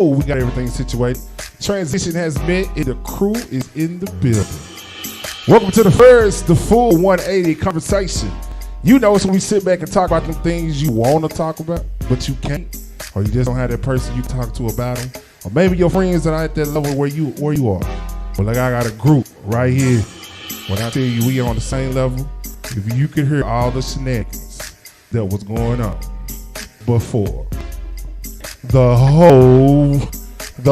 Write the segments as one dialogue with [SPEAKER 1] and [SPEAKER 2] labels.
[SPEAKER 1] Oh, we got everything situated. Transition has met and the crew is in the building. Welcome to the full 180 conversation. You know, it's when we sit back and talk about them things you want to talk about, but you can't, or you just don't have that person you talk to about them, or maybe your friends that are at that level where you are. But like I got a group right here. When I tell you we on the same level, if you could hear all the shenanigans that was going on before the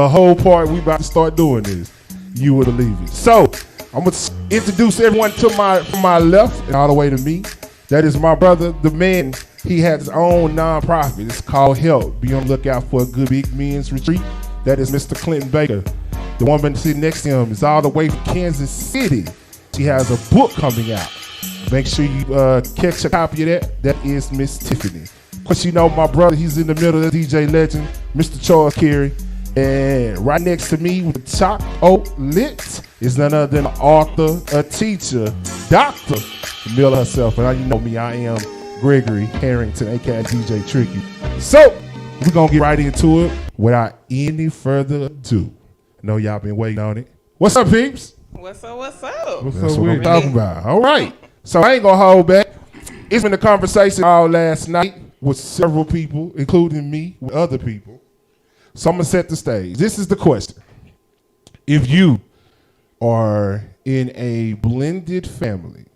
[SPEAKER 1] whole part we about to start doing this, you would believe it. So I'm gonna introduce everyone to from my left and all the way to me. That is my brother, the man. He has his own nonprofit. It's called Help. Be on the lookout for a good big men's retreat. That is Mr. Clinton Baker. The woman sitting next to him is all the way from Kansas City. She has a book coming out. Make sure you catch a copy of that. That is Miss Tiffany. Of course, you know my brother, he's in the middle of the DJ legend, Mr. Charles Carey. And right next to me with the chocolate is none other than an author, a teacher, Dr. Miller herself. And you know me, I am Gregory Harrington, aka DJ Trikky. So, we're going to get right into it without any further ado. I know y'all been waiting on it. What's up, peeps?
[SPEAKER 2] What's up? What's up?
[SPEAKER 1] That's what I'm talking about. All right. So I ain't going to hold back. It's been a conversation all last night with several people, including me, with other people. So I'm going to set the stage. This is the question. If you are in a blended family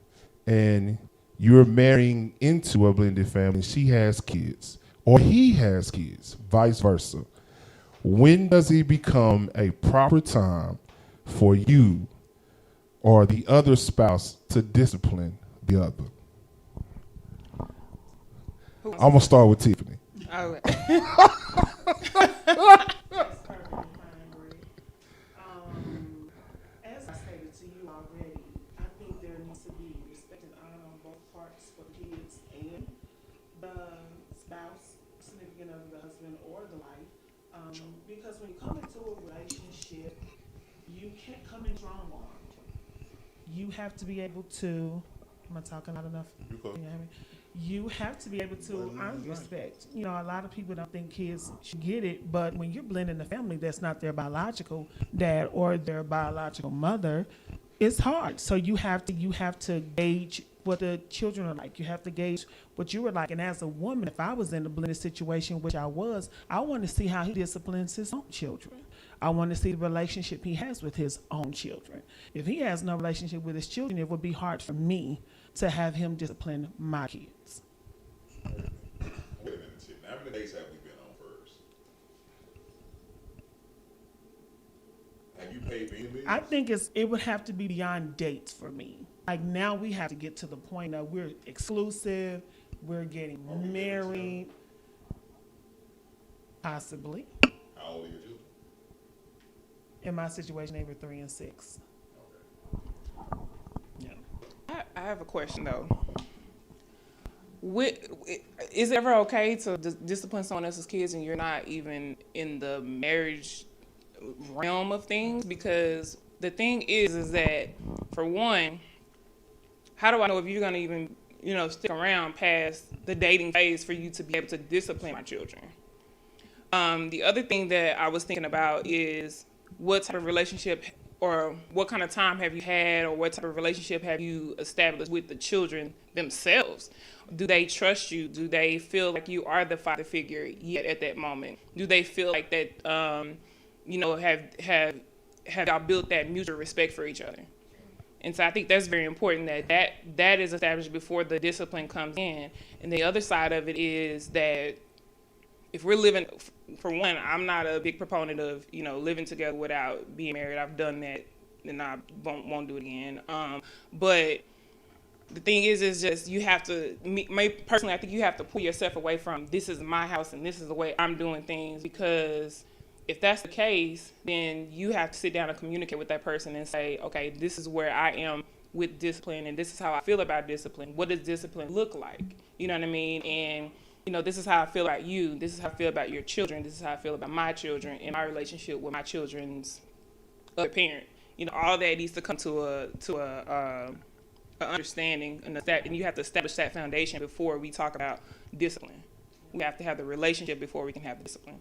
[SPEAKER 1] and you're marrying into a blended family, she has kids, or he has kids, vice versa, when does it become a proper time for you or the other spouse to discipline the other? I'm going to start with Tiffany.
[SPEAKER 2] Oh.
[SPEAKER 3] As I stated to you already, I think there needs to be respect and honor on both parts for the kids and the spouse, significant other, the husband or the wife. Because when you come into a relationship, you can't come in strong-armed. You have to be able to. Am I talking loud enough? Can you hear me? You have to be able to earn respect. You know, a lot of people don't think kids should get it, but when you're blending the family that's not their biological dad or their biological mother, it's hard. So you have to gauge what the children are like. You have to gauge what you were like. And as a woman, if I was in a blended situation, which I was, I want to see how he disciplines his own children. I want to see the relationship he has with his own children. If he has no relationship with his children, it would be hard for me to have him discipline my kids.
[SPEAKER 4] Wait a minute, Tiffany. How many days have we been on first? Have you paid for any bills?
[SPEAKER 3] I think it would have to be beyond dates for me. Like now we have to get to the point of we're exclusive, we're getting married, possibly.
[SPEAKER 4] How old are your children?
[SPEAKER 3] In my situation, they were 3 and 6.
[SPEAKER 4] Okay.
[SPEAKER 3] Yeah.
[SPEAKER 2] I have a question though. Is it ever okay to discipline someone else's kids and you're not even in the marriage realm of things? Because the thing is that for one, how do I know if you're gonna even, stick around past the dating phase for you to be able to discipline my children? The other thing that I was thinking about is what type of relationship or what kind of time have you had or what type of relationship have you established with the children themselves? Do they trust you? Do they feel like you are the father figure yet at that moment? Do they feel like that, have y'all built that mutual respect for each other? And so I think that's very important that is established before the discipline comes in. And the other side of it is that if we're living, for one, I'm not a big proponent of, living together without being married. I've done that and I won't do it again. But the thing is just you have to, personally, I think you have to pull yourself away from this is my house and this is the way I'm doing things, because if that's the case, then you have to sit down and communicate with that person and say, okay, this is where I am with discipline and this is how I feel about discipline. What does discipline look like? You know what I mean? And this is how I feel about you. This is how I feel about your children. This is how I feel about my children and my relationship with my children's other parent. All that needs to come to a understanding, and you have to establish that foundation before we talk about discipline. We have to have the relationship before we can have the discipline.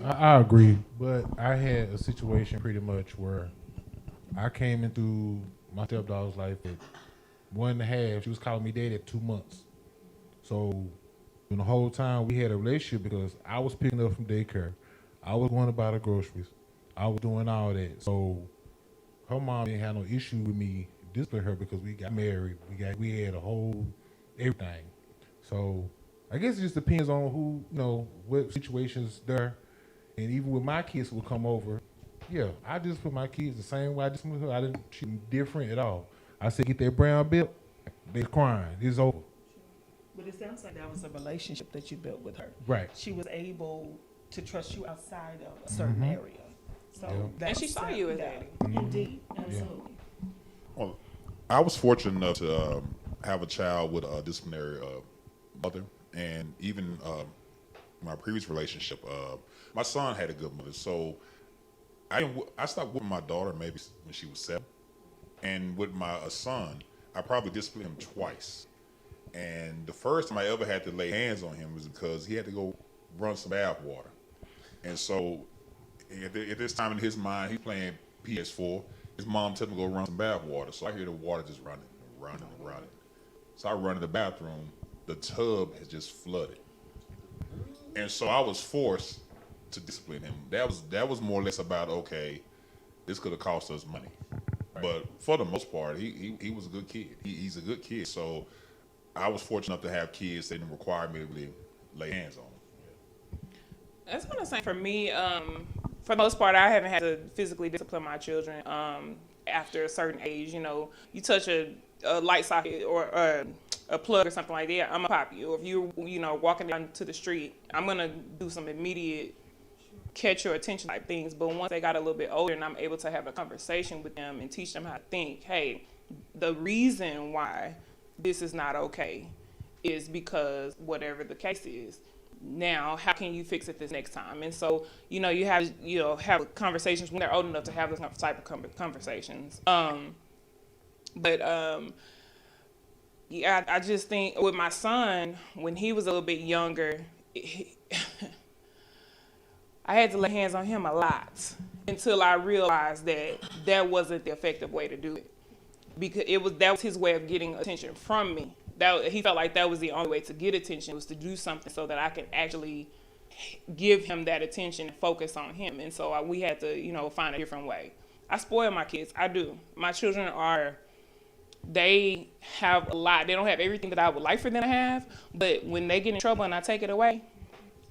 [SPEAKER 5] I agree, but I had a situation pretty much where I came into my stepdaughter's life at 1.5. She was calling me daddy at 2 months. So the whole time we had a relationship because I was picking up from daycare. I was going to buy the groceries. I was doing all that. So her mom didn't have no issue with me disciplining her because we got married. We had a whole everything. So I guess it just depends on who, what situations there. And even with my kids who would come over, yeah, I just put my kids the same way I just with her. I didn't treat them different at all. I said, get that brown belt. They're crying. It's over.
[SPEAKER 3] But it sounds like that was a relationship that you built with her.
[SPEAKER 5] Right.
[SPEAKER 3] She was able to trust you outside of a certain area. So
[SPEAKER 2] And she saw you as daddy.
[SPEAKER 3] Indeed, absolutely.
[SPEAKER 4] Well, I was fortunate enough to have a child with a disciplinary mother, and even my previous relationship, my son had a good mother. So I stopped whipping my daughter maybe when she was 7, and with my son, I probably disciplined him twice. And the first time I ever had to lay hands on him was because he had to go run some bath water. And so at this time in his mind, he's playing PS4. His mom told him to go run some bath water. So I hear the water just running. So I run in the bathroom. The tub has just flooded. And so I was forced to discipline him. That was more or less about, okay, this could have cost us money. But for the most part, he was a good kid. He's a good kid. So I was fortunate enough to have kids that didn't require me to really lay hands on them.
[SPEAKER 2] That's what I'm saying. For me, for the most part, I haven't had to physically discipline my children after a certain age. You touch a light socket or a plug or something like that, I'm gonna pop you. Or if you're walking down to the street, I'm gonna do some immediate catch your attention type things. But once they got a little bit older and I'm able to have a conversation with them and teach them how to think, hey, the reason why this is not okay is because whatever the case is. Now, how can you fix it this next time? And so, you have conversations when they're old enough to have those type of conversations. Yeah, I just think with my son, when he was a little bit younger, I had to lay hands on him a lot until I realized that wasn't the effective way to do it, because that was his way of getting attention from me. He felt like that was the only way to get attention, was to do something so that I could actually give him that attention and focus on him. And so we had to, find a different way. I spoil my kids. I do. My children they have a lot. They don't have everything that I would like for them to have, but when they get in trouble and I take it away,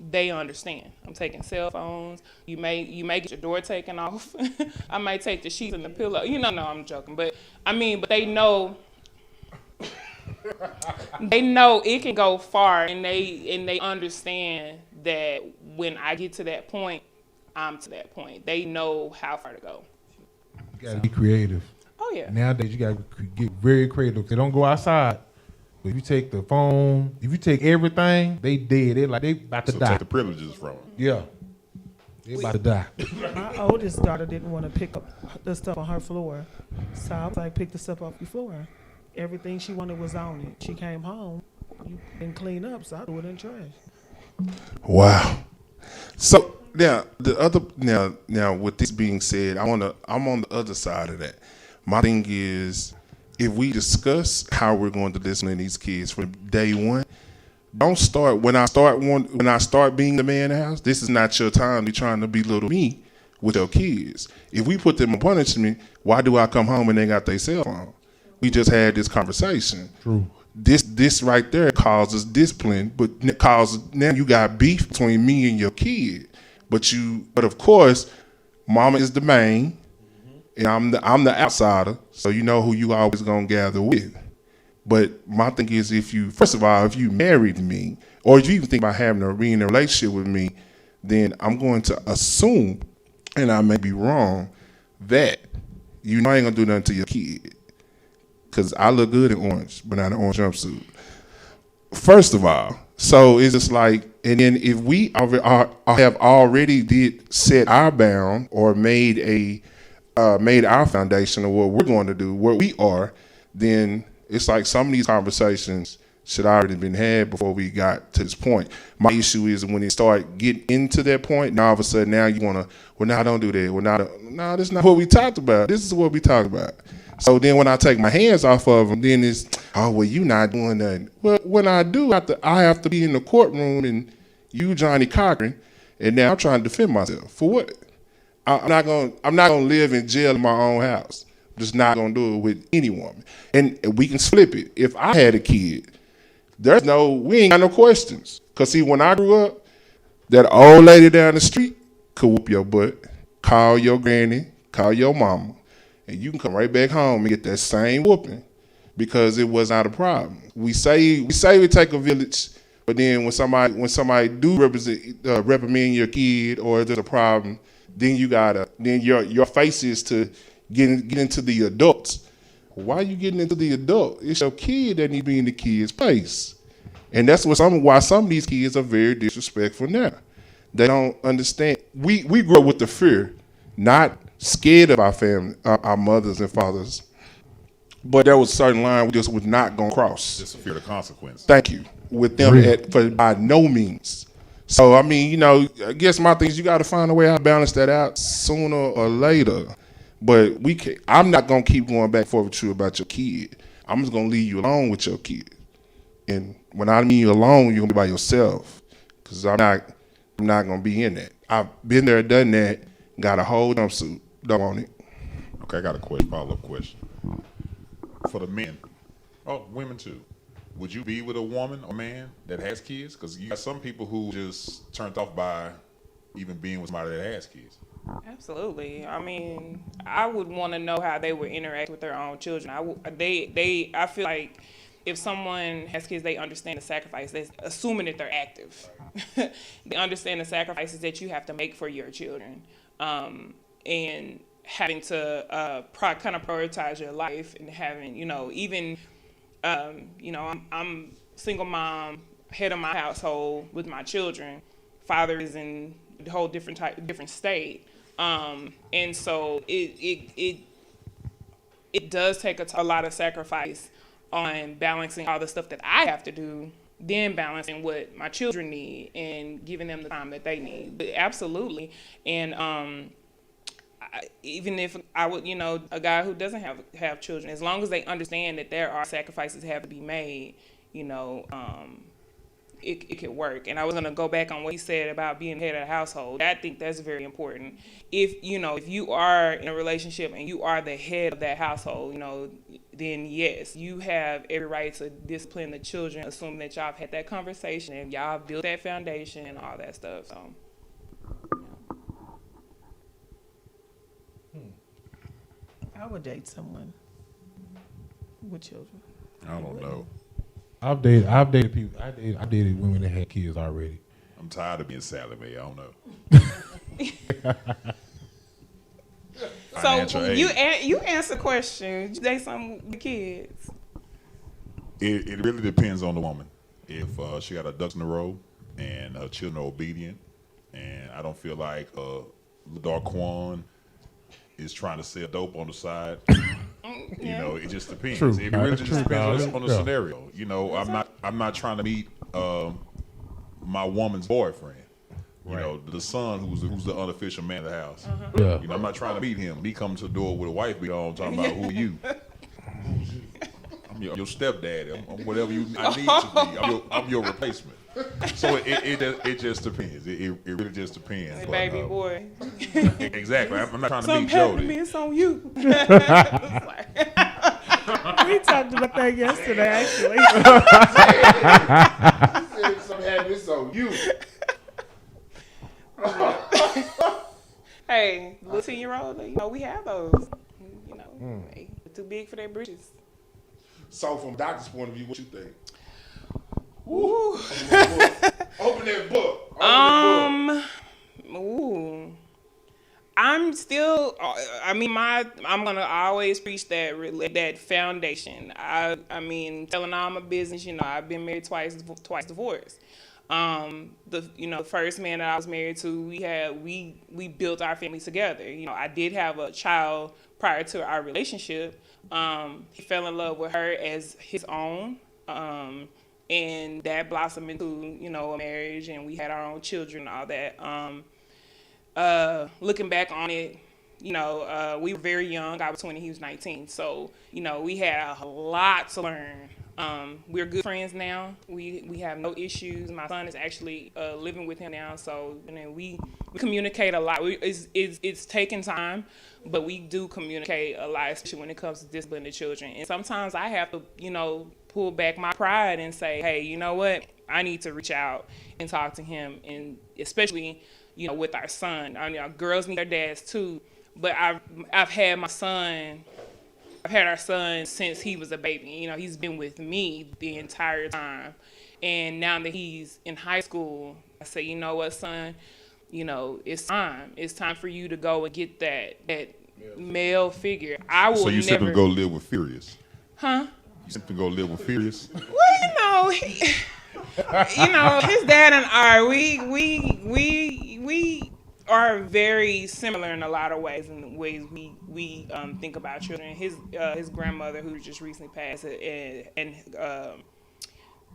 [SPEAKER 2] they understand. I'm taking cell phones. You may get your door taken off. I might take the sheets and the pillow. No, I'm joking. But they know. They know it can go far, and they understand that when I get to that point, I'm to that point. They know how far to go.
[SPEAKER 5] You gotta be creative.
[SPEAKER 2] Oh yeah.
[SPEAKER 5] Nowadays you gotta get very creative. They don't go outside. But if you take the phone, if you take everything, they dead. They about to die.
[SPEAKER 4] So take the privileges from them.
[SPEAKER 5] Yeah. They about to die.
[SPEAKER 3] My oldest daughter didn't want to pick up the stuff on her floor. So I was like, pick the stuff off your floor. Everything she wanted was on it. She came home, you didn't clean up, so I threw it in the trash.
[SPEAKER 1] Wow. So now with this being said, I'm on the other side of that. My thing is, if we discuss how we're going to discipline these kids from day one, don't start when I start being the man in the house. This is not your time to be trying to belittle me with your kids. If we put them on punishment, why do I come home and they got their cell phone? We just had this conversation.
[SPEAKER 5] True.
[SPEAKER 1] This right there causes discipline, but now you got beef between me and your kid. But of course, mama is the main, and I'm the outsider. So you know who you always gonna gather with. But my thing is, if you married me, or if you even think about having a relationship with me, then I'm going to assume, and I may be wrong, that you know I ain't gonna do nothing to your kid. Because I look good in orange, but not an orange jumpsuit. First of all, so it's just like, and then if we have already did set our bound or made our foundation of what we're going to do, where we are, then it's like some of these conversations should already been had before we got to this point. My issue is when it start getting into that point, now all of a sudden now you want to, well, now don't do that. Well, now, no, this is not what we talked about. This is what we talked about. So then when I take my hands off of them, then it's, oh, well, you not doing nothing. Well, when I do, I have to be in the courtroom and you, Johnny Cochran, and now I'm trying to defend myself. For what? I'm not gonna live in jail in my own house. I'm just not gonna do it with any woman. And we can flip it. If I had a kid, we ain't got no questions. Cause see, when I grew up, that old lady down the street could whoop your butt, call your granny, call your mama, and you can come right back home and get that same whooping because it was not a problem. We say we take a village, but then when somebody do reprimand your kid or there's a problem, then your face is to get into the adults. Why are you getting into the adult? It's your kid that needs to be in the kid's place. And that's why some of these kids are very disrespectful now. They don't understand. We grew up with the fear, not scared of our family, our mothers and fathers. But there was a certain line we just was not going to cross.
[SPEAKER 4] Just a fear of the consequence.
[SPEAKER 1] Thank you. With them by no means. So, I mean, I guess my thing is you got to find a way how to balance that out sooner or later. But I'm not going to keep going back and forth with you about your kid. I'm just going to leave you alone with your kid. And when I mean you alone, you're going to be by yourself. Because I'm not going to be in that. I've been there, done that, got a whole jumpsuit. Don't want it.
[SPEAKER 4] Okay, I got a follow-up question. For the men, women too. Would you be with a woman or man that has kids? Because you got some people who just turned off by even being with somebody that has kids.
[SPEAKER 2] Absolutely. I mean, I would want to know how they would interact with their own children. I feel like if someone has kids, they understand the sacrifice. They're assuming that they're active. They understand the sacrifices that you have to make for your children, and having to kind of prioritize your life and having, even, I'm single mom, head of my household with my children. Father is in a whole different state. And so it does take a lot of sacrifice on balancing all the stuff that I have to do, then balancing what my children need and giving them the time that they need. But absolutely. And even if I would, a guy who doesn't have children, as long as they understand that there are sacrifices that have to be made, it could work. And I was gonna go back on what he said about being head of the household. I think that's very important. If you are in a relationship and you are the head of that household, then yes, you have every right to discipline the children, assuming that y'all have had that conversation and y'all have built that foundation and all that stuff. So.
[SPEAKER 3] I would date someone with children.
[SPEAKER 4] I don't know.
[SPEAKER 5] I've dated people. I dated women that had kids already.
[SPEAKER 4] I'm tired of being Sally Mae. I don't know.
[SPEAKER 2] So you answer the question. You date someone with kids?
[SPEAKER 4] It really depends on the woman. If she got her ducks in a row and her children are obedient, and I don't feel like Darquan is trying to sell dope on the side. It just depends.
[SPEAKER 5] True.
[SPEAKER 4] It really just depends on the
[SPEAKER 5] Yeah.
[SPEAKER 4] scenario. I'm not trying to meet my woman's boyfriend. The son who's the unofficial man of the house.
[SPEAKER 5] Yeah.
[SPEAKER 4] I'm not trying to meet him. He comes to the door with a wife beat on, talking about who are you. I'm your stepdad. I'm whatever I need to be. I'm your replacement. So it just depends. It really just depends.
[SPEAKER 2] But, baby boy.
[SPEAKER 4] Exactly. I'm not trying to
[SPEAKER 2] Something
[SPEAKER 4] meet
[SPEAKER 2] happened to
[SPEAKER 4] Jody.
[SPEAKER 2] me. It's on you.
[SPEAKER 3] We talked about that yesterday, actually.
[SPEAKER 1] Something happened, it's on you.
[SPEAKER 2] Hey, little 10-year-old, we have those. They too big for their britches.
[SPEAKER 1] So from doctor's point of view, what you think?
[SPEAKER 2] Ooh.
[SPEAKER 1] Open that book.
[SPEAKER 2] Ooh. I'm still. I'm gonna always preach that foundation. I mean, telling all my business. I've been married twice divorced. The first man that I was married to, we built our family together. I did have a child prior to our relationship. He fell in love with her as his own. and that blossomed into, you know, a marriage, and we had our own children and all that. Looking back on it, you know, we were very young. I was 20, he was 19. So, you know, we had a lot to learn. We're good friends now. We have no issues. My son is actually living with him now. So, you know, we communicate a lot. It's taking time, but we do communicate a lot, especially when it comes to disciplining the children. And sometimes I have to, you know, pull back my pride and say, hey, you know what? I need to reach out and talk to him, and especially, you know, with our son. I mean, our girls need their dads too, but I've had our son since he was a baby. You know, he's been with me the entire time, and now that he's in high school, I say, you know what, son, you know, it's time. It's time for you to go and get that male figure. I will
[SPEAKER 4] So you
[SPEAKER 2] never.
[SPEAKER 4] simply go live with Furious?
[SPEAKER 2] Huh?
[SPEAKER 4] You simply go live with Furious?
[SPEAKER 2] Well, you know, you know, his dad and I, we are very similar in a lot of ways. In the ways we think about children. His grandmother, who just recently passed, and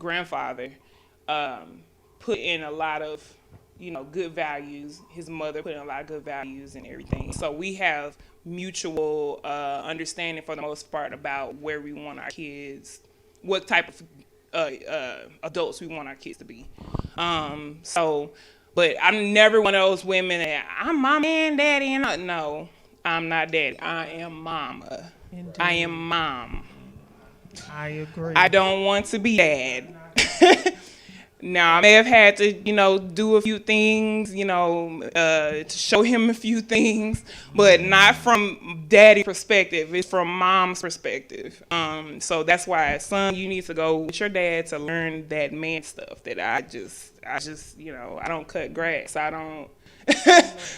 [SPEAKER 2] grandfather put in a lot of, you know, good values. His mother put in a lot of good values and everything. So we have mutual understanding for the most part about where we want our kids, what type of adults we want our kids to be. But I'm never one of those women that I'm mama and daddy, and no, I'm not daddy. I am mama.
[SPEAKER 3] Indeed.
[SPEAKER 2] I am mom.
[SPEAKER 3] I agree.
[SPEAKER 2] I don't want to be dad. Now, I may have had to, you know, do a few things, you know, to show him a few things, but not from daddy perspective. It's from mom's perspective. So that's why, son, you need to go with your dad to learn that man stuff that I just, you know, I don't cut grass. I don't,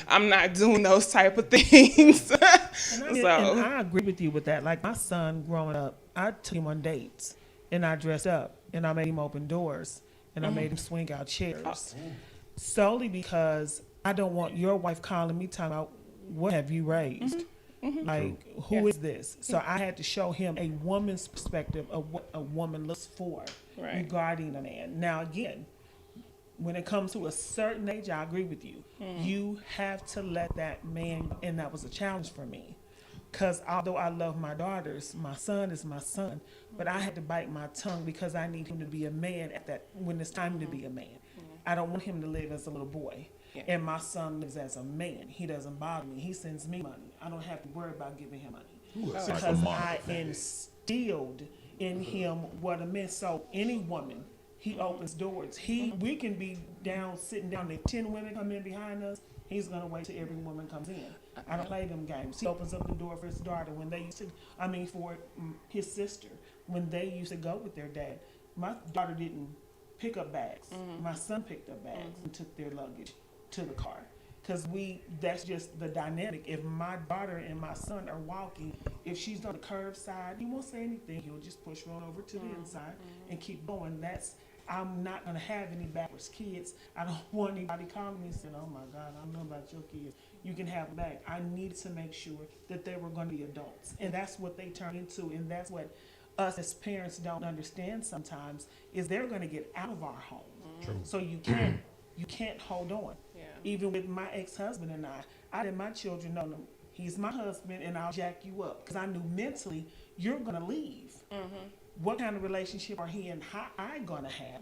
[SPEAKER 2] I'm not doing those type of things.
[SPEAKER 3] And I agree with you with that. Like my son growing up, I took him on dates, and I dressed up, and I made him open doors. And I made him swing out chairs solely because I don't want your wife calling me talking about what have you raised? Like, who is this? So I had to show him a woman's perspective of what a woman looks for regarding a man. Now, again, when it comes to a certain age, I agree with you. You have to let that man, and that was a challenge for me. Because although I love my daughters, my son is my son, but I had to bite my tongue because I need him to be a man when it's time to be a man. I don't want him to live as a little boy.
[SPEAKER 2] Yeah.
[SPEAKER 3] And my son lives as a man. He doesn't bother me. He sends me money. I don't have to worry about giving him money. Because I instilled in him what a man. So any woman, he opens doors. We can be sitting down, if 10 women come in behind us, he's going to wait till every woman comes in. I don't play them games. He opens up the door for his daughter for his sister, when they used to go with their dad. My daughter didn't pick up bags. My son picked up bags and took their luggage to the car. Because that's just the dynamic. If my daughter and my son are walking, if she's on the curb side, he won't say anything. He'll just push her over to the inside and keep going. I'm not going to have any backwards kids. I don't want anybody calling me and saying, oh my God, I don't know about your kids. You can have them back. I needed to make sure that they were going to be adults. And that's what they turn into. And that's what us as parents don't understand sometimes, is they're going to get out of our home.
[SPEAKER 5] True.
[SPEAKER 3] So you can't hold on.
[SPEAKER 2] Yeah.
[SPEAKER 3] Even with my ex-husband and I let my children know, he's my husband and I'll jack you up. Because I knew mentally, you're going to leave. What kind of relationship are he and I going to have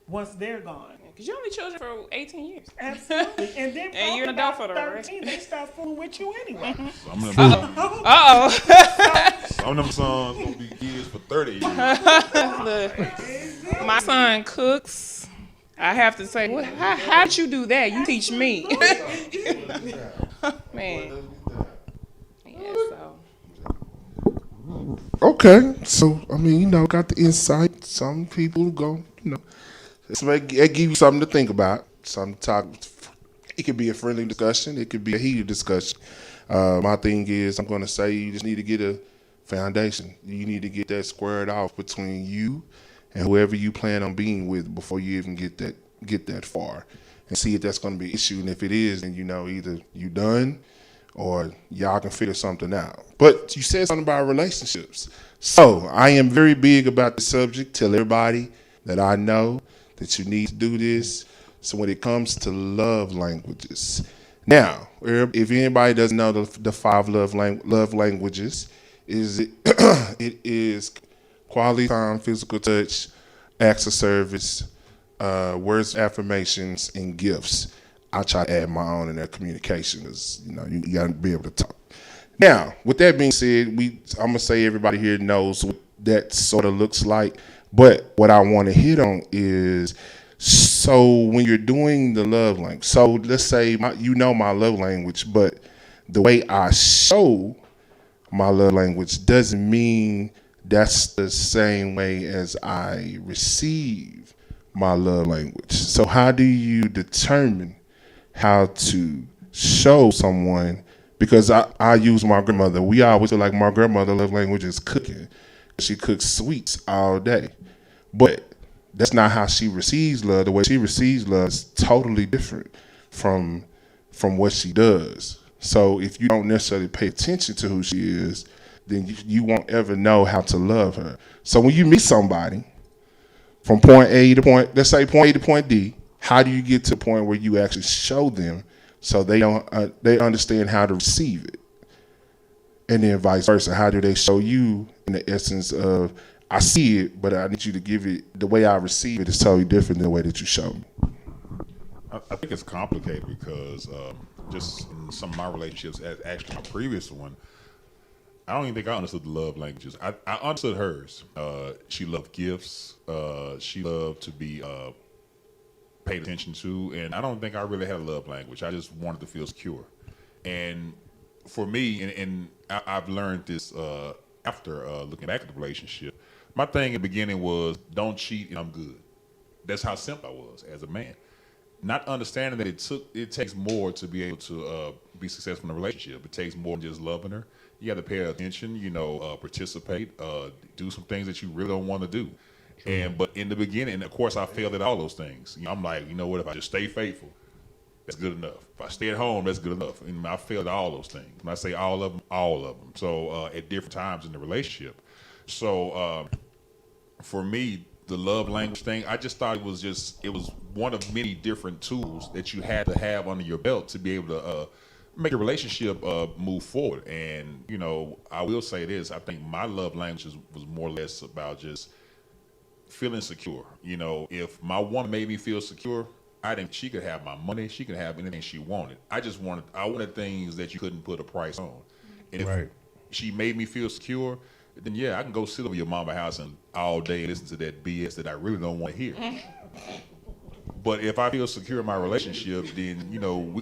[SPEAKER 3] once they're gone?
[SPEAKER 2] Because you're only children for 18 years.
[SPEAKER 3] Absolutely. And then
[SPEAKER 2] And you're an adult for the rest.
[SPEAKER 3] 13, they start fooling with you anyway.
[SPEAKER 4] Some of them sons gonna be kids for 30 years.
[SPEAKER 2] Look, my son cooks. I have to say, how did you do that? You teach me. Man. Yeah, so.
[SPEAKER 1] Okay, so I mean, you know, got the insight. Some people go, you know, it give you something to think about. Something to talk. It could be a friendly discussion. It could be a heated discussion. My thing is, I'm going to say you just need to get a foundation. You need to get that squared off between you and whoever you plan on being with before you even get that far, and see if that's going to be an issue. And if it is, then you know either you done or y'all can figure something out. But you said something about relationships. So I am very big about the subject. Tell everybody that I know that you need to do this. So when it comes to love languages, now, if anybody doesn't know the five love languages, it is quality time, physical touch, acts of service, words, affirmations, and gifts. I try to add my own in their communication, because you got to be able to talk. Now, with that being said, I'm gonna say everybody here knows what that sort of looks like. But what I want to hit on is, so when you're doing the love language, so let's say my love language, but the way I show my love language doesn't mean that's the same way as I receive my love language. So how do you determine how to show someone? Because I use my grandmother. We always feel like my grandmother love language is cooking. She cooks sweets all day. But that's not how she receives love. The way she receives love is totally different from what she does. So if you don't necessarily pay attention to who she is, then you won't ever know how to love her. So when you meet somebody from point A to point A to point D, how do you get to the point where you actually show them so they understand how to receive it? And then vice versa. How do they show you in the essence of, I see it, but I need you to give it, the way I receive it is totally different than the way that you show me.
[SPEAKER 4] I think it's complicated because just in some of my relationships, actually my previous one, I don't even think I understood the love languages. I understood hers. She loved gifts. She loved to be paid attention to, and I don't think I really had a love language. I just wanted to feel secure. And for me, and I've learned this after looking back at the relationship, my thing in the beginning was, don't cheat and I'm good. That's how simple I was as a man. Not understanding that it takes more to be able to be successful in a relationship. It takes more than just loving her. You got to pay attention, participate, do some things that you really don't want to do. But in the beginning, of course, I failed at all those things. I'm like, you know what? If I just stay faithful, that's good enough. If I stay at home, that's good enough. And I failed at all those things. When I say all of them. So at different times in the relationship. So for me, the love language thing, I just thought it was one of many different tools that you had to have under your belt to be able to make a relationship move forward. And, I will say this, I think my love language was more or less about just feeling secure. If my woman made me feel secure, I think she could have my money, she could have anything she wanted. I wanted things that you couldn't put a price on. And if she made me feel secure, then yeah, I can go sit over your mama's house and all day listen to that BS that I really don't want to hear. But if I feel secure in my relationship, then,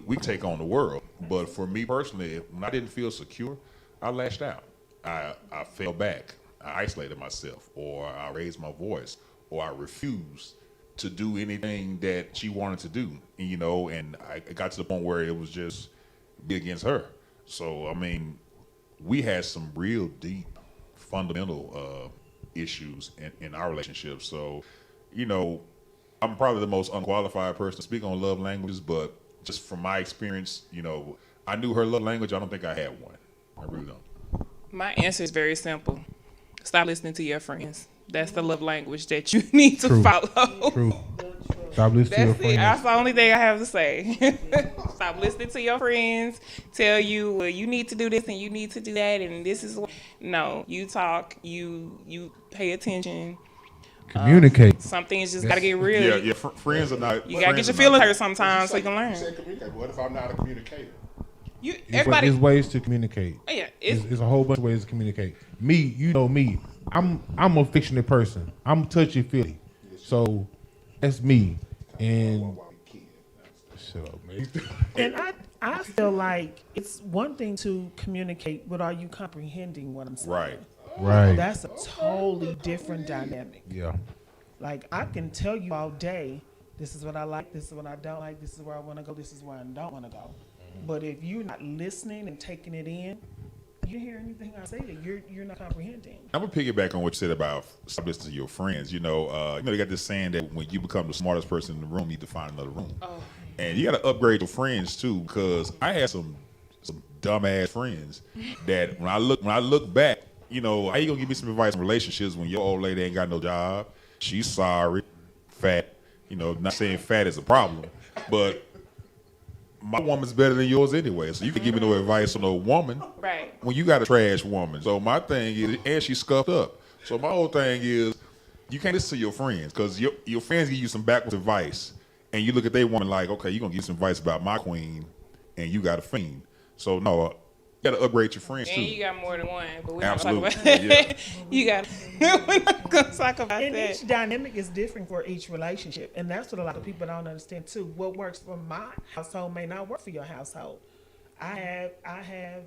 [SPEAKER 4] we take on the world. But for me personally, when I didn't feel secure, I lashed out. I fell back. I isolated myself, or I raised my voice, or I refused to do anything that she wanted to do, and I got to the point where it was just be against her. So, we had some real deep, fundamental issues in our relationship. So, I'm probably the most unqualified person to speak on love languages, but just from my experience, I knew her love language. I don't think I had one. I really don't.
[SPEAKER 2] My answer is very simple. Stop listening to your friends. That's the love language that you need to follow.
[SPEAKER 5] True. Stop listening to your friends.
[SPEAKER 2] That's the only thing I have to say. Stop listening to your friends. Tell you, well, you need to do this and you need to do that, and this is no. You talk. You pay attention.
[SPEAKER 5] Communicate.
[SPEAKER 2] Some things just gotta get real.
[SPEAKER 4] Yeah. Friends are not.
[SPEAKER 2] You gotta get your feelings hurt sometimes so you can learn.
[SPEAKER 1] What if I'm not a communicator?
[SPEAKER 5] There's ways to communicate.
[SPEAKER 2] Oh, yeah,
[SPEAKER 5] it's a whole bunch of ways to communicate. Me, you know me. I'm a affectionate person. I'm touchy feely. So that's me. And shut up, man.
[SPEAKER 3] And I feel like it's one thing to communicate, but are you comprehending what I'm saying?
[SPEAKER 5] Right.
[SPEAKER 3] That's a totally different dynamic.
[SPEAKER 5] Yeah.
[SPEAKER 3] Like, I can tell you all day, this is what I like, this is what I don't like, this is where I want to go, this is where I don't want to go. But if you're not listening and taking it in, you hear anything I say, that you're not comprehending.
[SPEAKER 4] I'm gonna piggyback on what you said about stop listening to your friends. They got this saying that when you become the smartest person in the room, you need to find another room. Oh. And you got to upgrade your friends too, because I had some dumbass friends that when I look back, how you gonna give me some advice on relationships when your old lady ain't got no job? She's sorry. fat. You know, not saying fat is a problem, but my woman's better than yours anyway. So you can give me no advice on no woman.
[SPEAKER 2] Right.
[SPEAKER 4] When you got a trash woman. So my thing is, and she's scuffed up. So my whole thing is, you can't listen to your friends because your friends give you some backwards advice, and you look at their woman like, okay, you're gonna give some advice about my queen, and you got a fiend. So no, you gotta upgrade your friends too.
[SPEAKER 2] And you got more than one, but we're
[SPEAKER 4] Absolutely.
[SPEAKER 2] not talking about
[SPEAKER 4] Yeah.
[SPEAKER 2] you got. We're not gonna talk about
[SPEAKER 3] And
[SPEAKER 2] that.
[SPEAKER 3] each dynamic is different for each relationship, and that's what a lot of people don't understand too. What works for my household may not work for your household. I have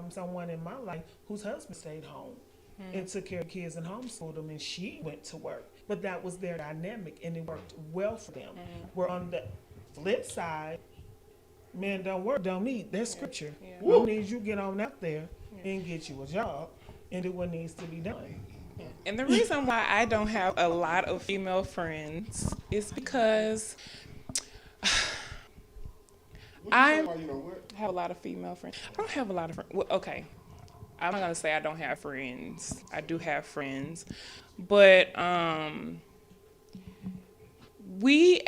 [SPEAKER 3] someone in my life whose husband stayed home and took care of kids and homeschooled them, and she went to work. But that was their dynamic, and it worked well for them. Where on the flip side, men don't work, don't need. That's scripture. What needs you get on out there and get you a job and do what needs to be done.
[SPEAKER 2] And the reason why I don't have a lot of female friends is because I have a lot of female friends. I don't have a lot of friends. Well, okay, I'm not gonna say I don't have friends. I do have friends, but we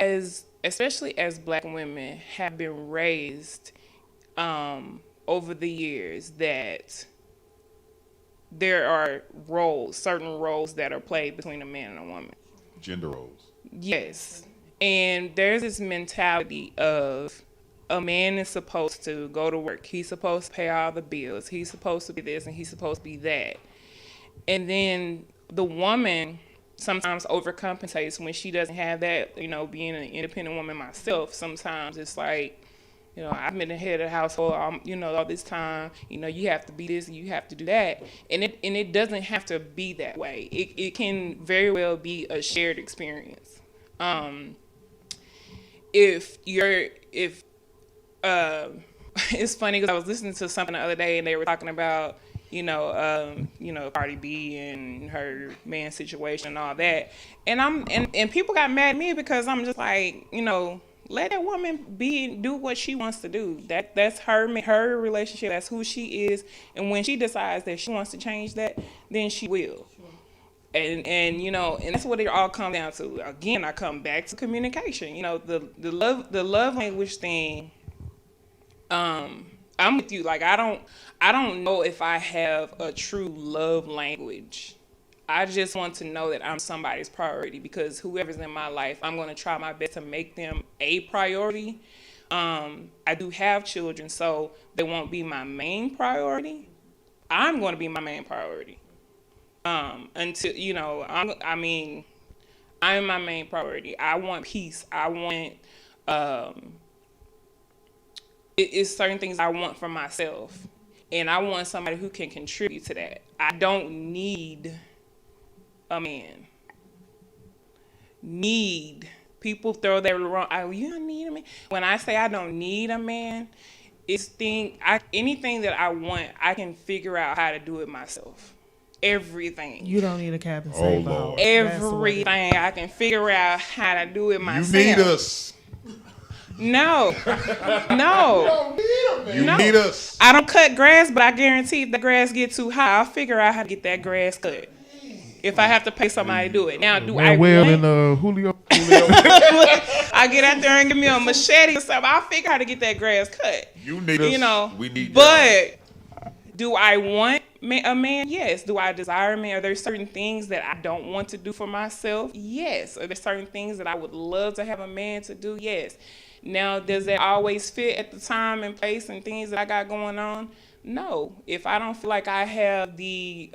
[SPEAKER 2] especially as Black women have been raised over the years that there are certain roles that are played between a man and a woman.
[SPEAKER 4] Gender roles.
[SPEAKER 2] Yes. And there's this mentality of a man is supposed to go to work. He's supposed to pay all the bills. He's supposed to be this and he's supposed to be that. And then the woman sometimes overcompensates when she doesn't have that. You know, being an independent woman myself, sometimes it's like, you know, I've been the head of the household, all this time. You know, you have to be this, you have to do that, and it doesn't have to be that way. It can very well be a shared experience. If it's funny because I was listening to something the other day and they were talking about Cardi B and her man situation and all that, and people got mad at me because I'm just like, let that woman do what she wants to do. That's her relationship. That's who she is. And when she decides that she wants to change that, then she will. And that's what it all comes down to. Again, I come back to communication. The love language thing. I'm with you. Like I don't know if I have a true love language. I just want to know that I'm somebody's priority because whoever's in my life, I'm going to try my best to make them a priority. I do have children, so they won't be my main priority. I'm going to be my main priority. Until, I'm my main priority. I want peace. I want, it's certain things I want for myself. And I want somebody who can contribute to that. I don't need a man. People throw that wrong. You don't need a man. When I say I don't need a man, it's anything that I want, I can figure out how to do it myself. Everything.
[SPEAKER 3] You don't need a Captain Save.
[SPEAKER 4] Lord.
[SPEAKER 2] Everything I can figure out how to do it myself.
[SPEAKER 4] You need us.
[SPEAKER 2] No.
[SPEAKER 4] You need us.
[SPEAKER 2] I don't cut grass, but I guarantee if the grass get too high, I'll figure out how to get that grass cut. If I have to pay somebody to do it. Now, Julio. I get out there and give me a machete or something. I'll figure out how to get that grass cut.
[SPEAKER 4] You need us. We need
[SPEAKER 2] But do I want a man? Yes. Do I desire a man? Are there certain things that I don't want to do for myself? Yes. Are there certain things that I would love to have a man to do? Yes. Now, does that always fit at the time and place and things that I got going on? No. If I don't feel like I have the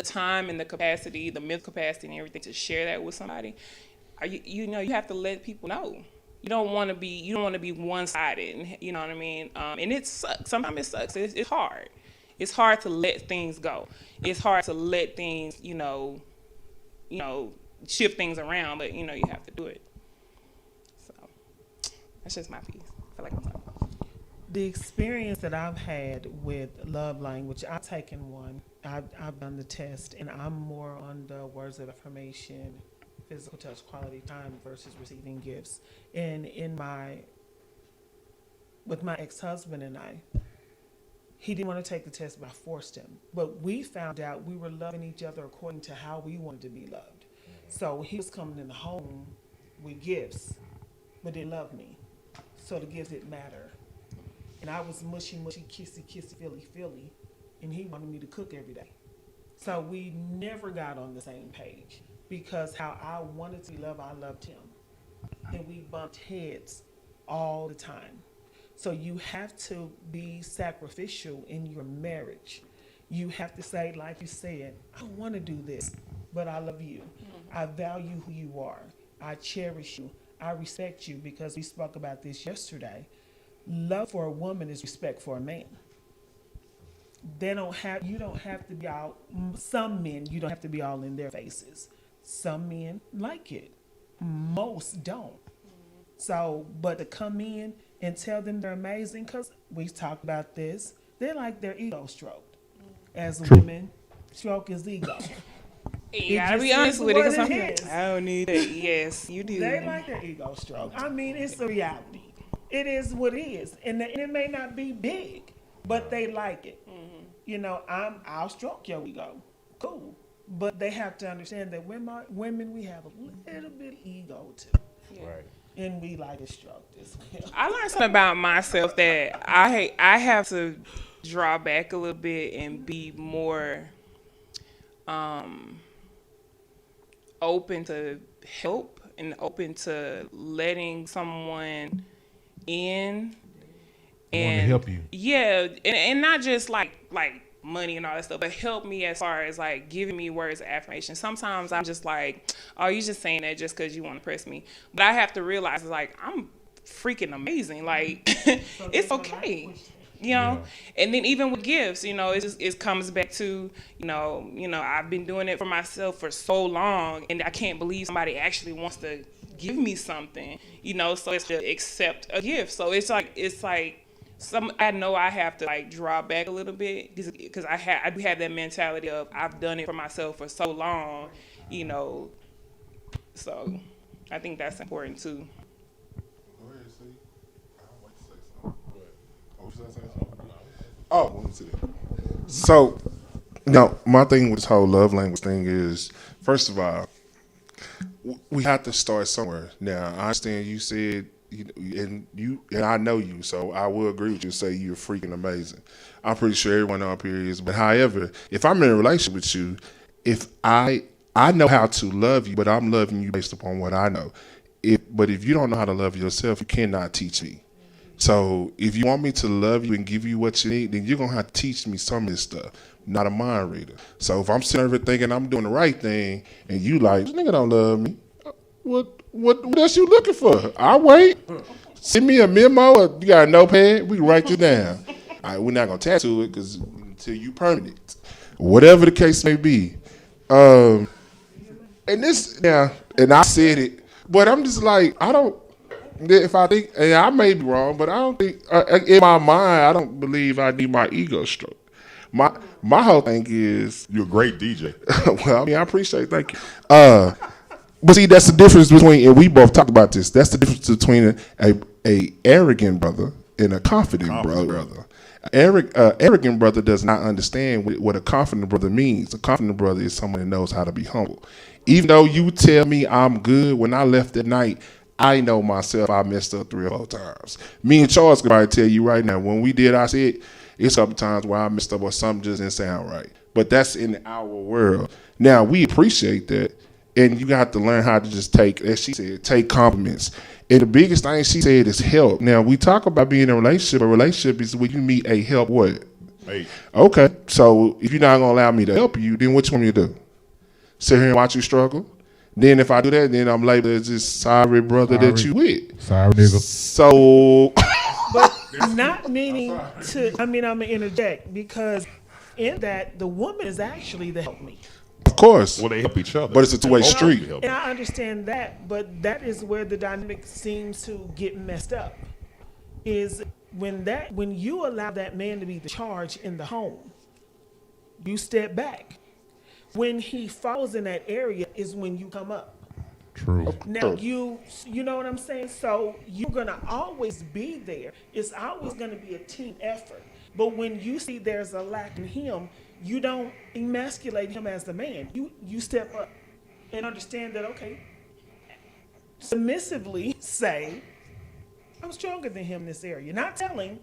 [SPEAKER 2] time and the capacity, the mental capacity and everything to share that with somebody, you have to let people know. You don't want to be one-sided, you know what I mean? And it sucks. Sometimes it sucks. It's hard. It's hard to let things go. It's hard to let things, shift things around, but you have to do it. So that's just my piece. I feel like I'm talking.
[SPEAKER 3] The experience that I've had with love language, I've taken one. I've done the test, and I'm more on the words of affirmation, physical touch, quality time versus receiving gifts. And with my ex-husband and I, he didn't want to take the test, but I forced him. But we found out we were loving each other according to how we wanted to be loved. So he was coming in the home with gifts, but didn't love me. So the gifts didn't matter. And I was mushy, mushy, kissy, kissy, feely, feely. And he wanted me to cook every day. So we never got on the same page because how I wanted to be loved, I loved him. And we bumped heads all the time. So you have to be sacrificial in your marriage. You have to say, like you said, I don't want to do this, but I love you. I value who you are. I cherish you. I respect you because we spoke about this yesterday. Love for a woman is respect for a man. You don't have to be all, some men, you don't have to be all in their faces. Some men like it. Most don't. So, but to come in and tell them they're amazing, because we talked about this, they like their ego stroked. As women, stroke is ego.
[SPEAKER 2] You
[SPEAKER 3] It
[SPEAKER 2] gotta
[SPEAKER 3] just
[SPEAKER 2] be honest
[SPEAKER 3] is
[SPEAKER 2] with it,
[SPEAKER 3] what
[SPEAKER 2] because
[SPEAKER 3] it is.
[SPEAKER 2] I don't need it. Yes, you do.
[SPEAKER 3] They like their ego stroke. I mean, it's a reality. It is what it is, and it may not be big, but they like it. You know, I'll stroke your ego, cool. But they have to understand that women we have a little bit of ego too,
[SPEAKER 5] Right.
[SPEAKER 3] and we like to stroke as well.
[SPEAKER 2] I learned something about myself that I have to draw back a little bit and be more open to help and open to letting someone in
[SPEAKER 5] Want to help you.
[SPEAKER 2] yeah, and not just like money and all that stuff, but help me as far as like giving me words of affirmation. Sometimes I'm just like, oh, you just saying that just because you want to press me, but I have to realize like I'm freaking amazing. Like it's okay. You know, and then even with gifts, you know, it comes back to, you know, I've been doing it for myself for so long, and I can't believe somebody actually wants to give me something, you know. So it's to accept a gift. So it's like I know I have to like draw back a little bit because I do have that mentality of I've done it for myself for so long, you know. So I think that's important too.
[SPEAKER 1] Go ahead, see. I don't like to say something. Oh, should I say something? Oh, let me see. So, now, my thing with this whole love language thing is, first of all, we have to start somewhere. Now, I understand you said, and I know you, so I will agree with you and say you're freaking amazing. I'm pretty sure everyone up here is. But however, if I'm in a relationship with you, if I know how to love you, but I'm loving you based upon what I know. But if you don't know how to love yourself, you cannot teach me. So if you want me to love you and give you what you need, then you're going to have to teach me some of this stuff. I'm not a mind reader. So if I'm sitting there thinking I'm doing the right thing and you like, this nigga don't love me, what else you looking for? I'll wait. Send me a memo or you got a notepad, we can write this down. All right, we're not going to tattoo it because until you permanent. Whatever the case may be. And this, yeah, and I said it, but I'm just like, I don't, if I think, and I may be wrong, but I don't think, in my mind, I don't believe I need my ego stroke. My whole thing is,
[SPEAKER 4] You're a great DJ.
[SPEAKER 1] well, I mean, I appreciate it, thank you. But see, that's the difference between, and we both talked about this, that's the difference between a arrogant brother and a confident brother. Arrogant brother does not understand what a confident brother means. A confident brother is someone that knows how to be humble. Even though you tell me I'm good, when I left that night, I know myself I messed up 3 or 4 times. Me and Charles can probably tell you right now, when we did I said, it's a couple times where I messed up or something just didn't sound right. But that's in our world. Now, we appreciate that, and you got to learn how to just take, as she said, take compliments. And the biggest thing she said is help. Now, we talk about being in a relationship. A relationship is when you meet a help what?
[SPEAKER 4] Hey,
[SPEAKER 1] Okay, so if you're not going to allow me to help you, then what you want me to do? Sit here and watch you struggle? Then if I do that, then I'm labeled as this sorry brother that you with.
[SPEAKER 5] Sorry, nigga.
[SPEAKER 1] So,
[SPEAKER 3] But not meaning to, I'm going to interject because in that, the woman is actually the help me.
[SPEAKER 1] of course,
[SPEAKER 4] well, they help each other.
[SPEAKER 1] but it's a two-way
[SPEAKER 4] Both
[SPEAKER 1] street.
[SPEAKER 4] help.
[SPEAKER 3] And I understand that, but that is where the dynamic seems to get messed up. Is when you allow that man to be the charge in the home, you step back. When he falls in that area is when you come up.
[SPEAKER 5] True.
[SPEAKER 3] Now you know what I'm saying? So you're gonna always be there. It's always gonna be a team effort. But when you see there's a lack in him, you don't emasculate him as the man. You step up. and understand that, okay, submissively say, I'm stronger than him in this area. Not telling,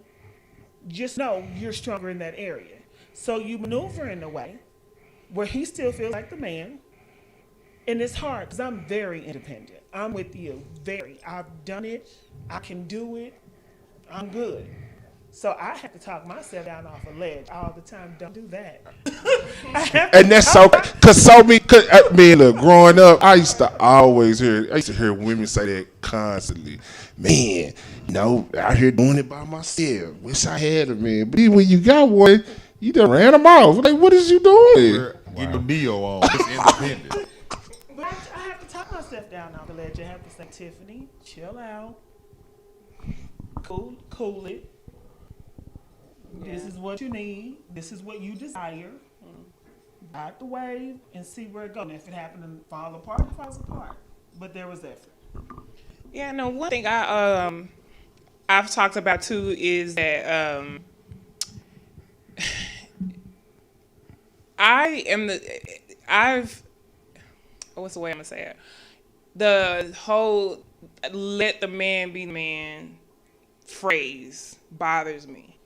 [SPEAKER 3] just know you're stronger in that area. So you maneuver in a way where he still feels like the man. And it's hard because I'm very independent. I'm with you. Very. I've done it. I can do it. I'm good. So I have to talk myself down off a ledge all the time. Don't do that.
[SPEAKER 1] And that's so, man, look, growing up, I used to hear women say that constantly. Man, out here doing it by myself. Wish I had a man. But even when you got one, you done ran them off. Like, what is you doing?
[SPEAKER 4] Get the Neo on. It's independent.
[SPEAKER 3] But I have to talk myself down off the ledge. I have to say, Tiffany, chill out. Cool it. This is what you need. This is what you desire. Ride the wave and see where it goes. And if it happened to fall apart, it falls apart. But there was effort.
[SPEAKER 2] Yeah, no. One thing I've talked about too is that what's the way I'm gonna say it? The whole "let the man be the man" phrase bothers me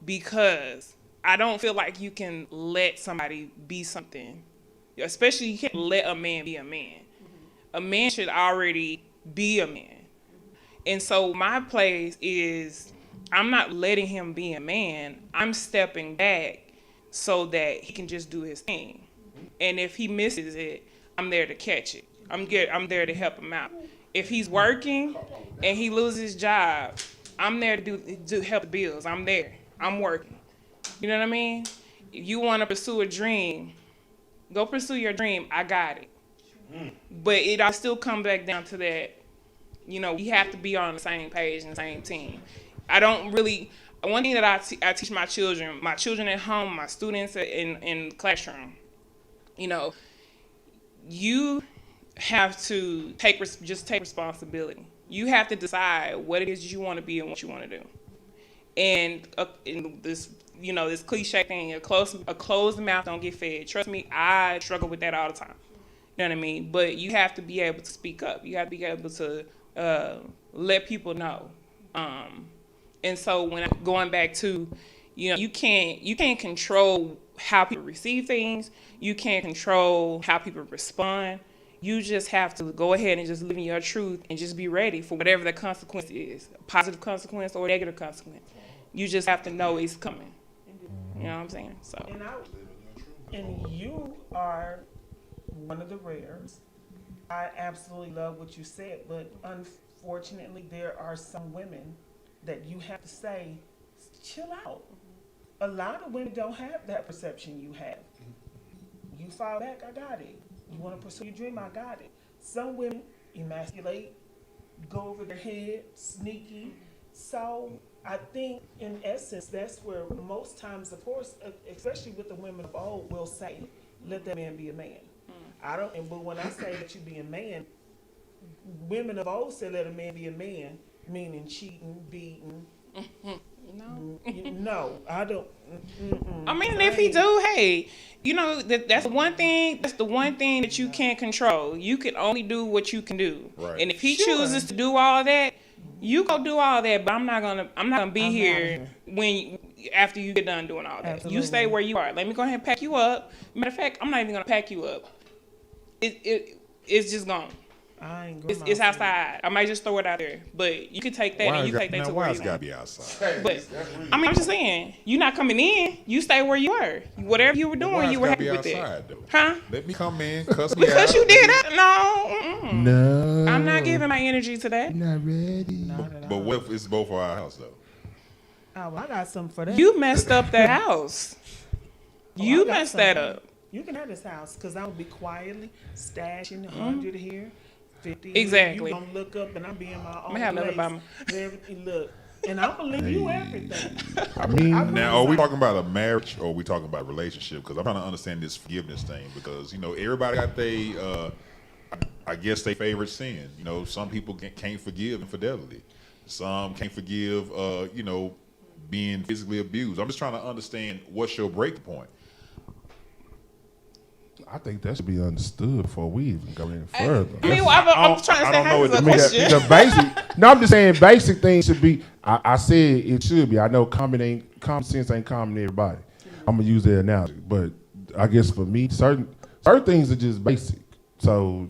[SPEAKER 2] because I don't feel like you can let somebody be something. Especially you can't let a man be a man. A man should already be a man. And so my place is I'm not letting him be a man. I'm stepping back so that he can just do his thing. And if he misses it, I'm there to catch it. I'm there to help him out. If he's working and he loses his job, I'm there to help the bills. I'm there. I'm working. You know what I mean? If you want to pursue a dream, go pursue your dream. I got it. But it all still come back down to that, we have to be on the same page and the same team. I don't really, one thing that I teach my children at home, my students in the classroom, you have to take responsibility. You have to decide what it is you want to be and what you want to do. And in this, this cliche thing, a closed mouth don't get fed. Trust me, I struggle with that all the time. You know what I mean? But you have to be able to speak up. You have to be able to let people know. And so going back to, you can't control how people receive things. You can't control how people respond. You just have to go ahead and just live in your truth and just be ready for whatever the consequence is, a positive consequence or a negative consequence. You just have to know it's coming. You know what I'm saying? So.
[SPEAKER 3] And you are one of the rares. I absolutely love what you said, but unfortunately, there are some women that you have to say, chill out. A lot of women don't have that perception you have. You fall back, I got it. You want to pursue your dream, I got it. Some women emasculate, go over their head, sneaky. So I think, in essence, that's where most times, of course, especially with the women of old, will say, let that man be a man. But when I say that you be a man, women of old said let a man be a man, meaning cheating, beating. No, I don't.
[SPEAKER 2] I mean, if he do, hey, that's the one thing. That's the one thing that you can't control. You can only do what you can do.
[SPEAKER 4] Right.
[SPEAKER 2] And if he chooses to do all that, you go do all that. But I'm not gonna be here after you get done doing all that.
[SPEAKER 3] Absolutely.
[SPEAKER 2] You stay where you are. Let me go ahead and pack you up. Matter of fact, I'm not even gonna pack you up. It's just gone. It's outside. I might just throw it out there, but you can take that and you take that to where you
[SPEAKER 4] it's gotta be outside?
[SPEAKER 2] But I'm just saying, you're not coming in. You stay where you were. Whatever you were doing, you were happy with it.
[SPEAKER 4] Though?
[SPEAKER 2] Huh?
[SPEAKER 4] Let me come in, cuss me out.
[SPEAKER 2] Because you did that? No.
[SPEAKER 1] No.
[SPEAKER 2] I'm not giving my energy to that.
[SPEAKER 1] Not ready.
[SPEAKER 4] But what if it's both for our house though?
[SPEAKER 3] Oh, I got something for that.
[SPEAKER 2] You messed up that house. You messed that up.
[SPEAKER 3] You can have this house because I will be quietly stashing 100 here, 50.
[SPEAKER 2] Exactly.
[SPEAKER 3] You gonna look up and I'm being my own.
[SPEAKER 2] I'm have nothing about
[SPEAKER 3] Everything, look, and I'm gonna leave you everything.
[SPEAKER 1] I mean,
[SPEAKER 4] Now, are we talking about a marriage or are we talking about a relationship? Because I'm trying to understand this forgiveness thing because everybody got I guess they favorite sin. Some people can't forgive infidelity. Some can't forgive being physically abused. I'm just trying to understand what's your breaking point.
[SPEAKER 1] I think that should be understood before we even go any further.
[SPEAKER 2] I mean, I'm trying to say, how is a question?
[SPEAKER 1] The basic. No, I'm just saying basic things should be. I said it should be. I know common sense ain't common to everybody. I'm gonna use that analogy, but I guess for me, certain things are just basic. So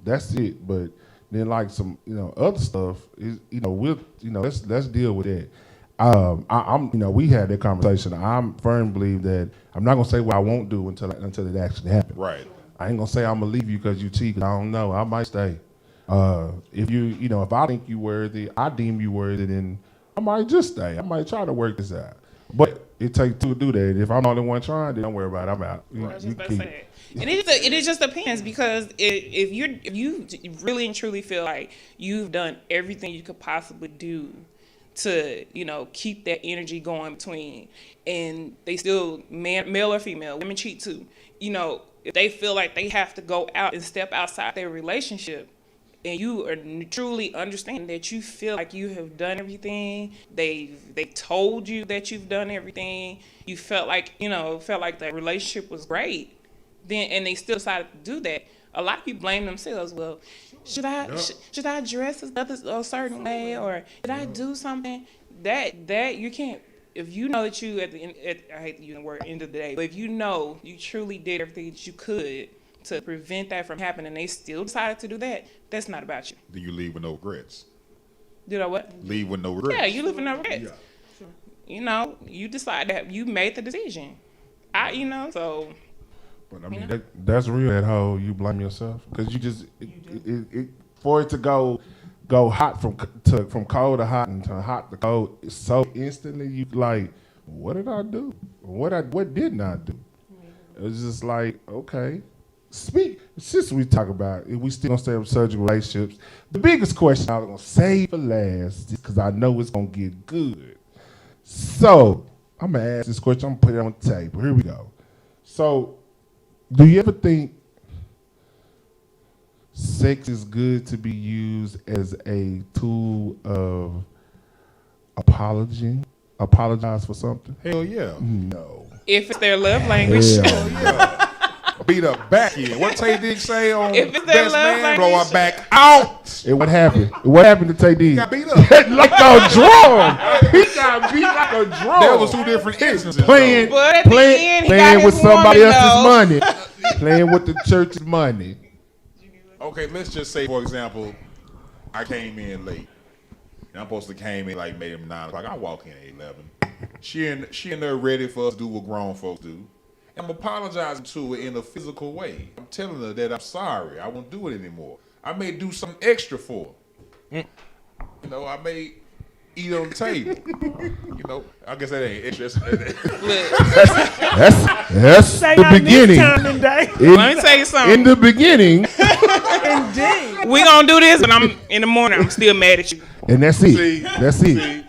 [SPEAKER 1] that's it. But then like some other stuff is let's deal with that. We had that conversation. I'm firm believe that I'm not gonna say what I won't do until it actually happens.
[SPEAKER 4] Right.
[SPEAKER 1] I ain't gonna say I'm gonna leave you because you cheat. 'Cause I don't know. I might stay. If if I think you worthy, I deem you worthy, then I might just stay. I might try to work this out. But it takes two to do that. If I'm the only one trying, then don't worry about it. I'm out.
[SPEAKER 2] I was just about to say. And it just depends, because if you really and truly feel like you've done everything you could possibly do to keep that energy going between, and they still male or female, women cheat too. If they feel like they have to go out and step outside their relationship, and you are truly understand that you feel like you have done everything, they told you that you've done everything, you felt like the relationship was great, then and they still decided to do that. A lot of people blame themselves. Well, should I dress a certain way, or did I do something that you can't? If you know that you I hate to use the word end of the day, but if you know you truly did everything that you could to prevent that from happening, and they still decided to do that, that's not about you.
[SPEAKER 4] Then you leave with no regrets.
[SPEAKER 2] Did I what?
[SPEAKER 4] Leave with no regrets.
[SPEAKER 2] Yeah, you live with no regrets. Yeah. You decide that you made the decision. So.
[SPEAKER 1] But I mean, that's real. That whole you blame yourself because you just for it to go hot from cold to hot and to hot to cold so instantly. You like, what did I do? What didn't I do? It's just like, okay. Since we talk about it, we still gonna stay with surgical relationships. The biggest question I was gonna save for last because I know it's gonna get good. So I'm gonna ask this question. I'm gonna put it on the table. Here we go. So, do you ever think sex is good to be used as a tool of apologize for something?
[SPEAKER 4] Hell yeah.
[SPEAKER 1] No.
[SPEAKER 2] If it's their love language.
[SPEAKER 4] Hell yeah. Beat up back in. What Tay Diggs say on
[SPEAKER 2] If it's their
[SPEAKER 4] Best
[SPEAKER 2] love
[SPEAKER 4] Man?
[SPEAKER 2] language.
[SPEAKER 4] Blow our back out.
[SPEAKER 1] And what happened? What happened to Tay Diggs?
[SPEAKER 4] Got beat up.
[SPEAKER 1] Like a drum. He got beat like a drum.
[SPEAKER 4] That was two different instances.
[SPEAKER 1] Playing
[SPEAKER 2] But at the end, he got
[SPEAKER 1] with
[SPEAKER 2] his
[SPEAKER 1] somebody
[SPEAKER 2] woman,
[SPEAKER 1] else's
[SPEAKER 2] though.
[SPEAKER 1] money. Playing with the church's money.
[SPEAKER 4] Okay, let's just say, for example, I came in late. And I'm supposed to came in like maybe 9 o'clock. I walk in at 11. She in there ready for us to do what grown folks do. I'm apologizing to her in a physical way. I'm telling her that I'm sorry. I won't do it anymore. I may do something extra for her. I may eat on the table. I guess that ain't extra.
[SPEAKER 1] That's the beginning.
[SPEAKER 2] Let me tell you something.
[SPEAKER 1] In the beginning.
[SPEAKER 3] Indeed.
[SPEAKER 2] We gonna do this, but I'm in the morning. I'm still mad at you.
[SPEAKER 1] And that's it.
[SPEAKER 4] See?
[SPEAKER 1] That's it.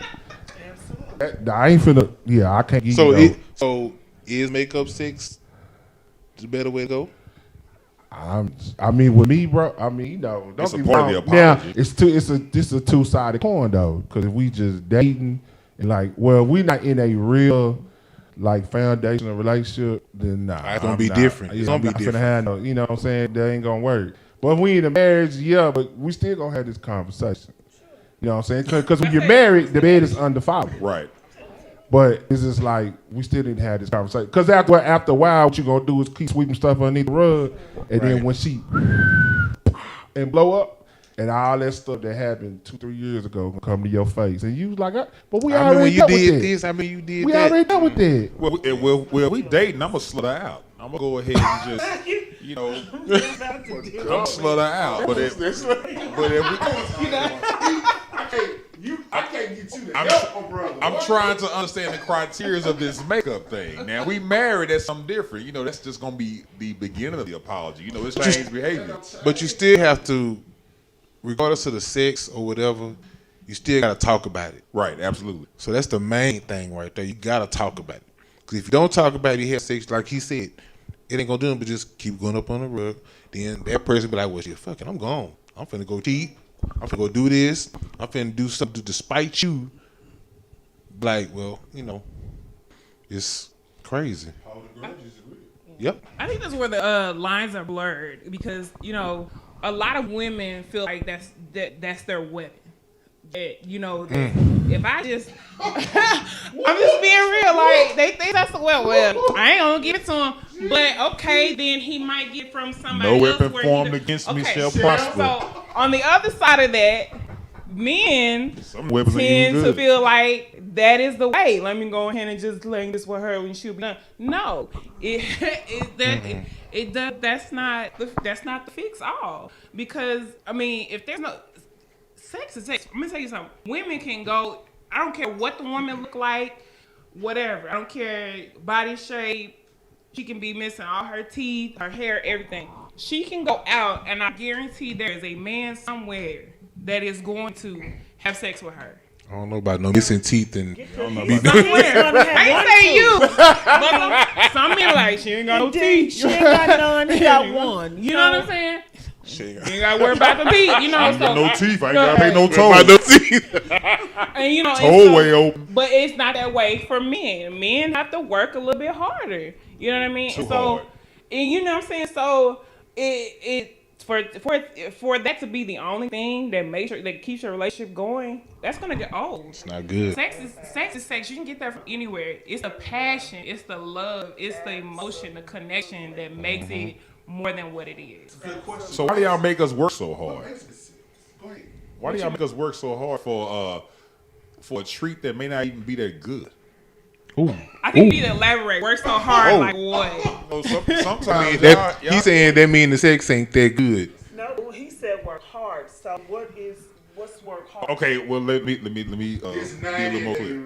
[SPEAKER 1] I ain't finna. Yeah, I can't give you.
[SPEAKER 6] So is makeup sex the better way to go?
[SPEAKER 1] I mean, with me, bro. I mean, don't
[SPEAKER 4] It's a
[SPEAKER 1] get me
[SPEAKER 4] part of
[SPEAKER 1] wrong.
[SPEAKER 4] the
[SPEAKER 1] Now,
[SPEAKER 4] apology.
[SPEAKER 1] this is a two-sided coin though, because if we just dating and we're not in a real foundational relationship, then nah.
[SPEAKER 6] It's gonna be different. It's gonna be different.
[SPEAKER 1] Have no, you know what I'm saying? That ain't gonna work. But if we in a marriage, yeah, but we still gonna have this conversation. You know what I'm saying? Because when you're married, the bed is undefiled.
[SPEAKER 4] Right.
[SPEAKER 1] But it's just like we still didn't have this conversation. Because after a while, what you gonna do is keep sweeping stuff underneath the rug, and then when she and blow up, and all that stuff that happened 2-3 years ago gonna come to your face, and you was like, but we already dealt with that.
[SPEAKER 6] You did
[SPEAKER 1] We
[SPEAKER 6] that.
[SPEAKER 1] already dealt with that.
[SPEAKER 4] Well, we dating. I'm gonna slut her out. I'm gonna go ahead and just, I'm slut her out. But if
[SPEAKER 1] I can't get you to help, brother.
[SPEAKER 4] I'm trying to understand the criteria of this makeup thing. Now we married, that's something different. That's just gonna be the beginning of the apology. It's changed behavior.
[SPEAKER 6] But you still have to, regardless of the sex or whatever, you still gotta talk about it.
[SPEAKER 4] Right, absolutely.
[SPEAKER 6] So that's the main thing right there. You gotta talk about it. Because if you don't talk about it, you have sex, like he said, it ain't gonna do nothing but just keep going up on the rug. Then that person be like, well, shit, fucking, I'm gone. I'm finna go cheat. I'm finna go do this. I'm finna do something to spite you. Like, well, it's crazy. Yep.
[SPEAKER 2] I think that's where the lines are blurred because a lot of women feel like that's their weapon. That, if I just, I'm just being real. Like they think that's well, I ain't gonna give it to him. But okay, then he might get from somebody
[SPEAKER 4] No
[SPEAKER 2] else.
[SPEAKER 4] weapon formed against me shall prosper.
[SPEAKER 2] So on the other side of that, men
[SPEAKER 4] Some weapons ain't
[SPEAKER 2] tend
[SPEAKER 4] even
[SPEAKER 2] to
[SPEAKER 4] good.
[SPEAKER 2] feel like that is the way. Let me go ahead and just lay this with her when she'll be done. No, that's not the fix all. Because I mean, if there's no sex is sex. I'm gonna tell you something. Women can go. I don't care what the woman look like, whatever. I don't care body shape. She can be missing all her teeth, her hair, everything. She can go out, and I guarantee there is a man somewhere that is going to have sex with her.
[SPEAKER 6] I don't know about no missing teeth and
[SPEAKER 2] Somewhere. I ain't say you, but some men like she ain't got no teeth.
[SPEAKER 3] She ain't got none. He got one.
[SPEAKER 2] You know what I'm saying? You ain't got to worry about the teeth.
[SPEAKER 4] I ain't got no teeth. I ain't got to pay no
[SPEAKER 6] about
[SPEAKER 4] toll.
[SPEAKER 6] no teeth.
[SPEAKER 2] And
[SPEAKER 4] Toll way open.
[SPEAKER 2] But it's not that way for men. Men have to work a little bit harder. You know what I mean?
[SPEAKER 4] Too hard.
[SPEAKER 2] And you know what I'm saying? So for that to be the only thing that keeps your relationship going, that's gonna get old.
[SPEAKER 6] It's not good.
[SPEAKER 2] Sex is sex. You can get that from anywhere. It's the passion, it's the love, it's the emotion, the connection that makes it more than what it is.
[SPEAKER 4] So why do y'all make us work so hard? Why do y'all make us work so hard for a treat that may not even be that good?
[SPEAKER 6] Ooh.
[SPEAKER 2] I think you need to elaborate. Work so hard, like what?
[SPEAKER 4] Sometimes
[SPEAKER 6] That,
[SPEAKER 4] y'all,
[SPEAKER 6] he's saying that mean the sex ain't that good.
[SPEAKER 3] No, he said work hard. So what's work hard?
[SPEAKER 4] okay. Well, let me be a little more clear.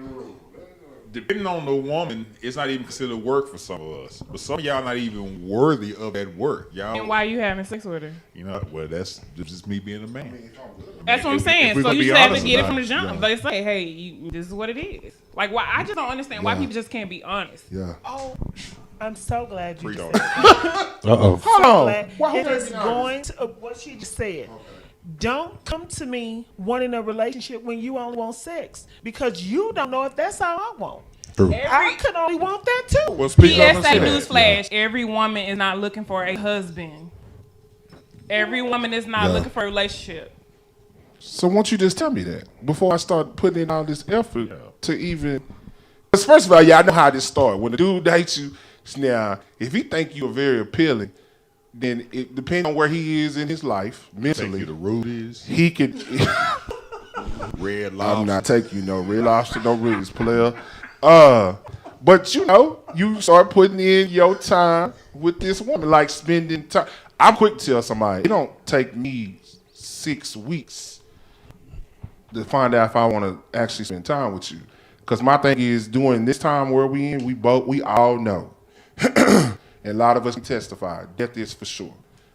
[SPEAKER 4] Depending on the woman, it's not even considered work for some of us. But some of y'all not even worthy of that work. Y'all,
[SPEAKER 2] And why you having sex with her?
[SPEAKER 4] well, that's just me being a man.
[SPEAKER 2] That's what I'm
[SPEAKER 4] If
[SPEAKER 2] saying.
[SPEAKER 4] we're
[SPEAKER 2] So
[SPEAKER 4] gonna
[SPEAKER 2] you
[SPEAKER 4] be
[SPEAKER 2] just have to
[SPEAKER 4] honest
[SPEAKER 2] get it
[SPEAKER 4] about
[SPEAKER 2] from the
[SPEAKER 4] it,
[SPEAKER 2] jump. They say, hey, this is what it is. Like, why? I just don't understand why
[SPEAKER 1] Yeah.
[SPEAKER 2] people just can't be honest.
[SPEAKER 1] Yeah.
[SPEAKER 3] Oh, I'm so glad you
[SPEAKER 4] Free
[SPEAKER 3] just
[SPEAKER 4] dog.
[SPEAKER 3] said that.
[SPEAKER 6] Uh-oh.
[SPEAKER 1] Hold
[SPEAKER 3] So
[SPEAKER 1] on.
[SPEAKER 3] glad
[SPEAKER 1] Why
[SPEAKER 3] it
[SPEAKER 1] would
[SPEAKER 3] is
[SPEAKER 1] they be honest?
[SPEAKER 3] going to what she just said. Don't come to me wanting a relationship when you only want sex because you don't know if that's all I want.
[SPEAKER 6] True.
[SPEAKER 3] I could only want that too.
[SPEAKER 4] Well, speak up and
[SPEAKER 2] PSA
[SPEAKER 4] say that.
[SPEAKER 2] newsflash: every woman is not looking for a husband. Every woman is not
[SPEAKER 1] Yeah.
[SPEAKER 2] looking for a relationship.
[SPEAKER 1] So won't you just tell me that before I start putting in all this effort to even? Because first of all, y'all know how this started. When the dude dates you, now if he think you are very appealing, then it depends on where he is in his life
[SPEAKER 4] Take
[SPEAKER 1] mentally.
[SPEAKER 4] you to Rudy's,
[SPEAKER 1] He could.
[SPEAKER 4] Red Lobster.
[SPEAKER 1] I'm not taking no Red Lobster, no Rudy's player. But you start putting in your time with this woman, like spending time. I'm quick to tell somebody it don't take me 6 weeks to find out if I want to actually spend time with you. Because my thing is, during this time where we in, we all know, and a lot of us can testify, death is for sure.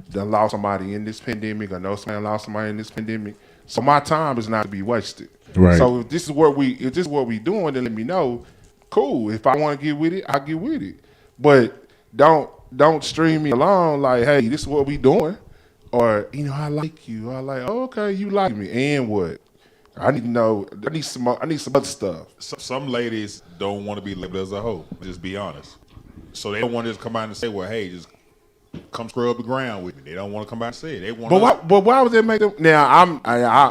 [SPEAKER 1] Done lost somebody in this pandemic. I know somebody lost somebody in this pandemic. So my time is not to be wasted.
[SPEAKER 6] Right.
[SPEAKER 1] So if this is what we doing, then let me know. Cool. If I want to get with it, I'll get with it. But don't string me along like, hey, this is what we doing. Or, I like you. I like, oh, okay, you like me. And what? I need to know. I need some other stuff.
[SPEAKER 4] Some ladies don't want to be labeled as a hoe. Just be honest. So they don't want to just come out and say, well, hey, just come scrub the ground with me. They don't want to come out and say it. They want.
[SPEAKER 1] But why would they make them? Now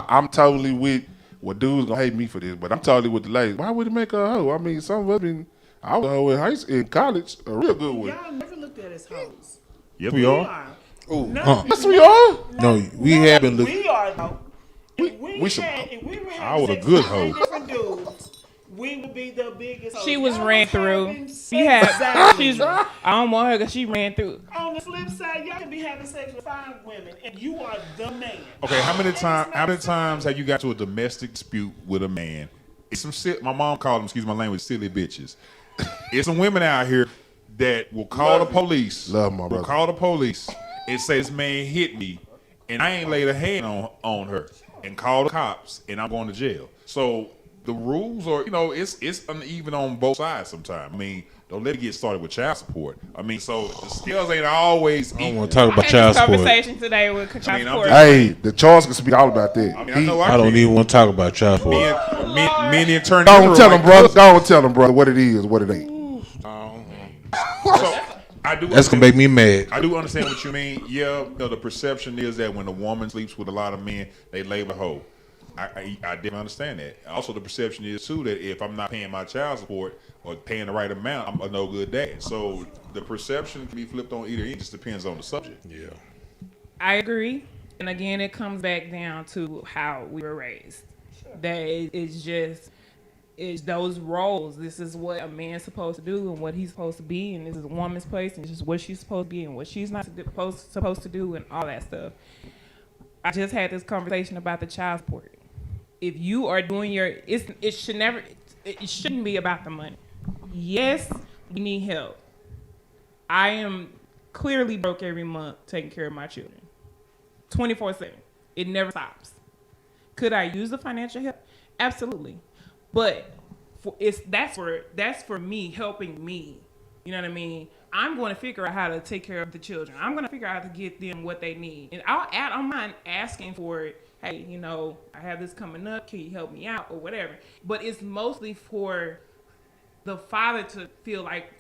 [SPEAKER 1] I'm totally with. Well, dudes gonna hate me for this, but I'm totally with the ladies. Why would it make her a hoe? I mean, some of us I was a hoe in college, a real good one.
[SPEAKER 3] Y'all never looked at as hoes.
[SPEAKER 4] Yes, we are.
[SPEAKER 3] No,
[SPEAKER 1] Yes, we are.
[SPEAKER 6] No, we have been looking.
[SPEAKER 3] We are though. If
[SPEAKER 4] I
[SPEAKER 3] I
[SPEAKER 4] was a good hoe.
[SPEAKER 3] Different dudes, we would be the biggest.
[SPEAKER 2] She
[SPEAKER 3] hoes.
[SPEAKER 2] was
[SPEAKER 3] Y'all
[SPEAKER 2] ran
[SPEAKER 3] was
[SPEAKER 2] through.
[SPEAKER 3] having
[SPEAKER 2] She
[SPEAKER 3] sex
[SPEAKER 2] had.
[SPEAKER 3] Saturdays.
[SPEAKER 2] I don't want her because she ran through.
[SPEAKER 3] On the flip side, y'all can be having sex with 5 women, and you are the man.
[SPEAKER 4] Okay, how many times have you got to a domestic dispute with a man? It's some shit. My mom called them, excuse my language, silly bitches. It's some women out here that will call the police.
[SPEAKER 1] Love my
[SPEAKER 4] will
[SPEAKER 1] brother.
[SPEAKER 4] call the police and say this man hit me, and I ain't laid a hand on her, and call the cops, and I'm going to jail. So the rules are, it's uneven on both sides sometimes. I mean, don't let it get started with child support. I mean, so the scales ain't always
[SPEAKER 6] I don't
[SPEAKER 4] equal.
[SPEAKER 6] want to talk
[SPEAKER 2] I
[SPEAKER 6] about
[SPEAKER 2] had
[SPEAKER 6] child
[SPEAKER 2] this
[SPEAKER 6] support.
[SPEAKER 2] conversation today with child
[SPEAKER 4] I mean, I'm
[SPEAKER 2] support.
[SPEAKER 4] just-
[SPEAKER 1] Hey, the Charles can speak all about that.
[SPEAKER 4] I mean, I know I
[SPEAKER 6] I don't
[SPEAKER 4] can.
[SPEAKER 6] even want to talk about child support.
[SPEAKER 4] Me and the attorney
[SPEAKER 1] Go
[SPEAKER 4] general
[SPEAKER 1] and tell
[SPEAKER 4] like
[SPEAKER 1] them, brother.
[SPEAKER 4] cousins.
[SPEAKER 1] Go and tell them, brother, what it is, what it ain't.
[SPEAKER 4] So I I do.
[SPEAKER 6] That's gonna make me mad.
[SPEAKER 4] I do understand what you mean. Yeah, the perception is that when a woman sleeps with a lot of men, they label her hoe. I definitely understand that. Also, the perception is too that if I'm not paying my child support or paying the right amount, I'm a no good dad. So the perception can be flipped on either end. It just depends on the subject.
[SPEAKER 6] Yeah.
[SPEAKER 2] I agree. And again, it comes back down to how we were raised. That it's those roles. This is what a man's supposed to do and what he's supposed to be, and this is a woman's place, and this is what she's supposed to be and what she's not supposed to do, and all that stuff. I just had this conversation about the child support. If you are doing it shouldn't be about the money. Yes, we need help. I am clearly broke every month taking care of my children. 24/7. It never stops. Could I use the financial help? Absolutely. But that's for me, helping me. You know what I mean? I'm going to figure out how to take care of the children. I'm going to figure out how to get them what they need. And I don't mind asking for it. Hey, I have this coming up. Can you help me out or whatever? But it's mostly for the father to feel like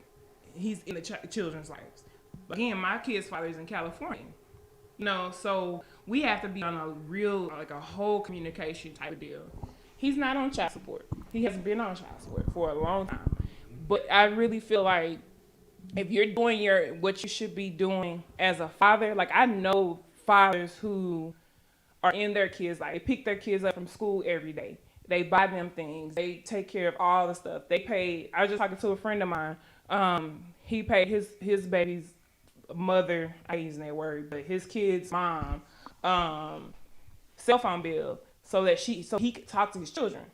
[SPEAKER 2] he's in the children's lives. Again, my kid's father is in California. So we have to be on a real, like a whole communication type of deal. He's not on child support. He hasn't been on child support for a long time. But I really feel like if you're doing what you should be doing as a father, like I know fathers who are in their kids' life. They pick their kids up from school every day. They buy them things. They take care of all the stuff. They pay. I was just talking to a friend of mine. He paid his baby's mother, I use that word, but his kid's mom, cell phone bill so he could talk to his children.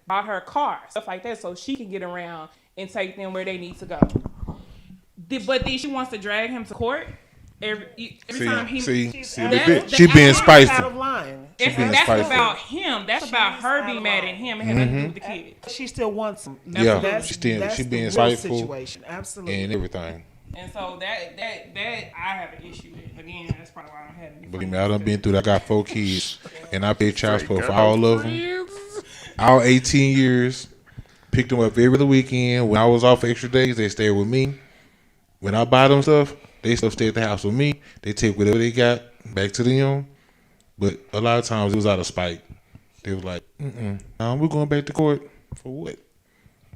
[SPEAKER 2] Bought her a car, stuff like that, so she can get around and take them where they need to go. But then she wants to drag him to court every time he.
[SPEAKER 6] She being spiteful.
[SPEAKER 3] Out of line.
[SPEAKER 2] That's about him. That's about her being mad at him and having to do with the kid.
[SPEAKER 3] She still wants him.
[SPEAKER 6] Yeah, she being spiteful.
[SPEAKER 3] Situation. Absolutely.
[SPEAKER 6] And everything.
[SPEAKER 2] And so that I have an issue with. Again, that's probably why I don't have any.
[SPEAKER 6] Believe me, I done been through that. I got 4 kids, and I paid child support for all of them. All 18 years. Picked them up every other weekend. When I was off extra days, they stayed with me. When I buy them stuff, they still stay at the house with me. They take whatever they got back to them. But a lot of times it was out of spite. They was like, we're going back to court for what?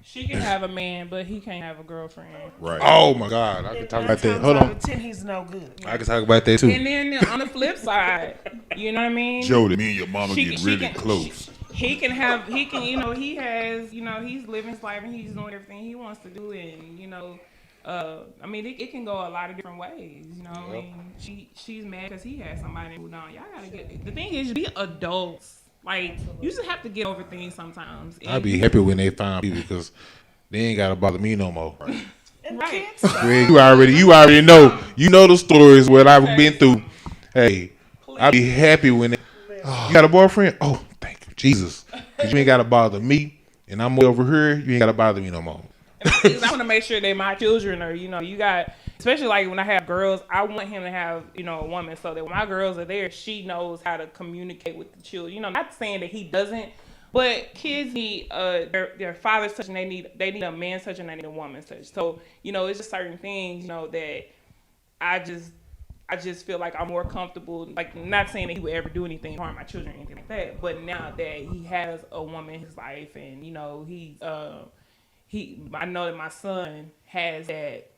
[SPEAKER 2] She can have a man, but he can't have a girlfriend.
[SPEAKER 4] Right.
[SPEAKER 6] Oh my God, I can talk about that. Hold on.
[SPEAKER 3] 10, he's no good.
[SPEAKER 6] I can talk about that too.
[SPEAKER 2] And then on the flip side, you know what I mean?
[SPEAKER 4] Jody, me and your mama get really close.
[SPEAKER 2] He has, he's living his life and he's doing everything he wants to do, and it can go a lot of different ways.
[SPEAKER 6] Yep.
[SPEAKER 2] She's mad because he has somebody who don't. Y'all gotta the thing is, be adults. Like, you just have to get over things sometimes.
[SPEAKER 6] I'd be happy when they find people because they ain't gotta bother me no more.
[SPEAKER 2] Right.
[SPEAKER 6] Greg, you already know. You know the stories what I've been through. Hey, I'd be happy when you got a boyfriend. Oh, thank you, Jesus. Because you ain't gotta bother me, and I'm way over here. You ain't gotta bother me no more.
[SPEAKER 2] I want to make sure that my children are, you got, especially like when I have girls, I want him to have, a woman so that when my girls are there, she knows how to communicate with the children. Not saying that he doesn't, but kids need their father's touch, and they need a man's touch, and they need a woman's touch. So, it's just certain things, that I just feel like I'm more comfortable, like, not saying that he would ever do anything to harm my children or anything like that, but now that he has a woman in his life, and, I know that my son has that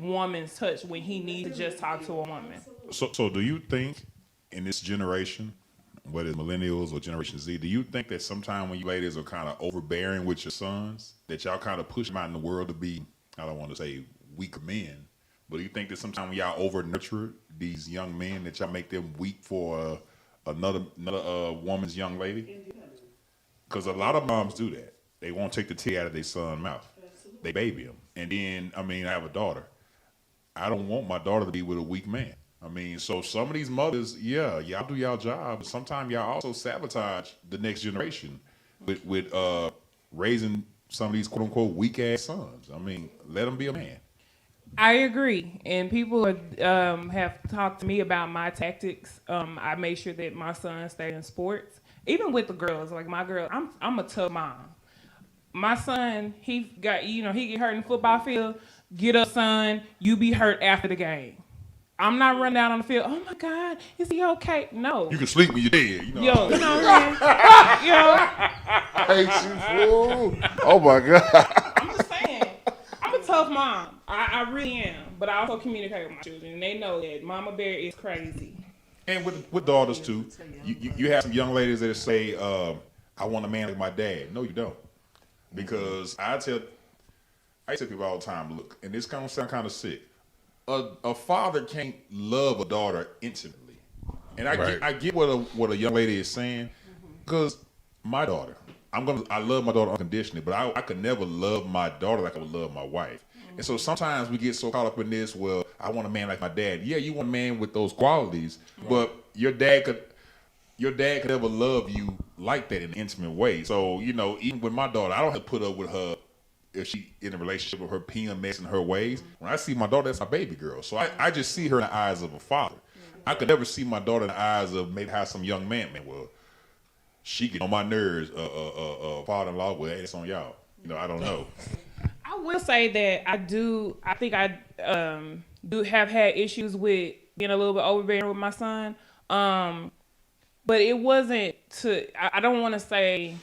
[SPEAKER 2] woman's touch when he needs to just talk to a woman.
[SPEAKER 4] So do you think in this generation, whether it's millennials or Generation Z, do you think that sometime when you ladies are kind of overbearing with your sons, that y'all kind of push them out in the world to be, I don't want to say weaker men, but do you think that sometimes when y'all over nurture these young men, that y'all make them weak for another woman's young lady? Because a lot of moms do that. They won't take the tea out of their son's mouth. Absolutely. They baby him. And then, I have a daughter. I don't want my daughter to be with a weak man. So some of these mothers, y'all do y'all job, but sometimes y'all also sabotage the next generation with raising some of these quote unquote weak ass sons. Let them be a man.
[SPEAKER 2] I agree, and people have talked to me about my tactics. I make sure that my son stays in sports, even with the girls. Like my girl, I'm a tough mom. My son, he get hurt in the football field. Get up, son. You be hurt after the game. I'm not running out on the field. Oh my God, is he okay? No.
[SPEAKER 4] You can sleep when you're dead. You know.
[SPEAKER 2] Yo, you know what I'm saying? Yo,
[SPEAKER 1] Hate you, fool. Oh my God.
[SPEAKER 2] I'm just saying. I'm a tough mom. I really am. But I also communicate with my children, and they know that Mama Bear is crazy.
[SPEAKER 4] And with daughters too, you have some young ladies that say, "I want a man like my dad." No, you don't, because I tell people all the time, look, and this gonna sound kind of sick. A father can't love a daughter intimately, and I get what a young lady is saying, because my daughter, I love my daughter unconditionally, but I could never love my daughter like I would love my wife. And so sometimes we get so caught up in this. Well, I want a man like my dad. Yeah, you want a man with those qualities, but your dad could never love you like that in an intimate way. So even with my daughter, I don't have to put up with her if she in a relationship with her PMS and her ways. When I see my daughter, that's my baby girl. So I just see her in the eyes of a father. I could never see my daughter in the eyes of maybe how some young man, well, she get on my nerves, father-in-law, well, it's on y'all. I don't know.
[SPEAKER 2] I will say that I think I do have had issues with being a little bit overbearing with my son. But it wasn't I don't want to say,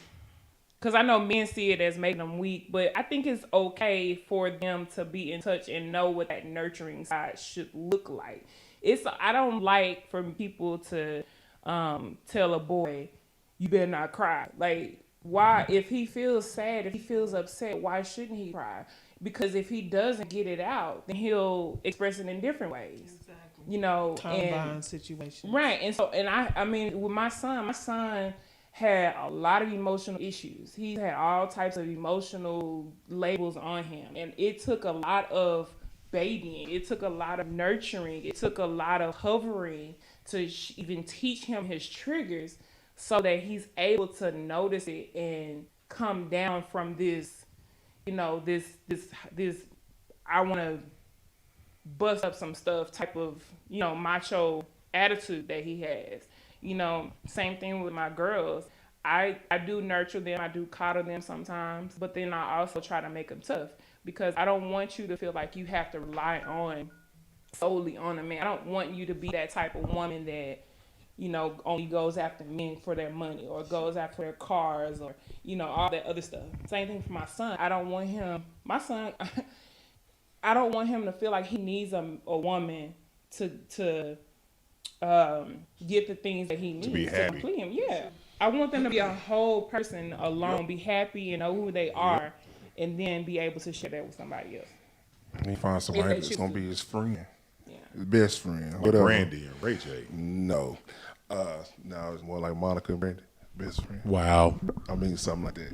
[SPEAKER 2] because I know men see it as making them weak, but I think it's okay for them to be in touch and know what that nurturing side should look like. I don't like for people to tell a boy, you better not cry. Like, why, if he feels sad, if he feels upset, why shouldn't he cry? Because if he doesn't get it out, then he'll express it in different ways. Exactly.
[SPEAKER 3] Combined situation.
[SPEAKER 2] Right. And so, I mean, with my son had a lot of emotional issues. He had all types of emotional labels on him. And it took a lot of babying. It took a lot of nurturing. It took a lot of hovering to even teach him his triggers, so that he's able to notice it and come down from this, this I want to bust up some stuff type of, macho attitude that he has. Same thing with my girls. I do nurture them. I do coddle them sometimes, but then I also try to make them tough, because I don't want you to feel like you have to rely solely on a man. I don't want you to be that type of woman that, only goes after men for their money, or goes after their cars, or, all that other stuff. Same thing for my son. I don't want him to feel like he needs a woman to get the things that he needs
[SPEAKER 4] to be happy.
[SPEAKER 2] Complete him. Yeah. I want them to be a whole person alone, be happy and know who they are, and then be able to share that with somebody else.
[SPEAKER 1] And he finds somebody that's going to be his friend.
[SPEAKER 2] Yeah.
[SPEAKER 1] His best friend.
[SPEAKER 4] Like
[SPEAKER 1] Whatever.
[SPEAKER 4] Brandy and Ray J.
[SPEAKER 1] No. No, it's more like Monica and Brandy. Best friend.
[SPEAKER 6] Wow.
[SPEAKER 1] I mean, something like that.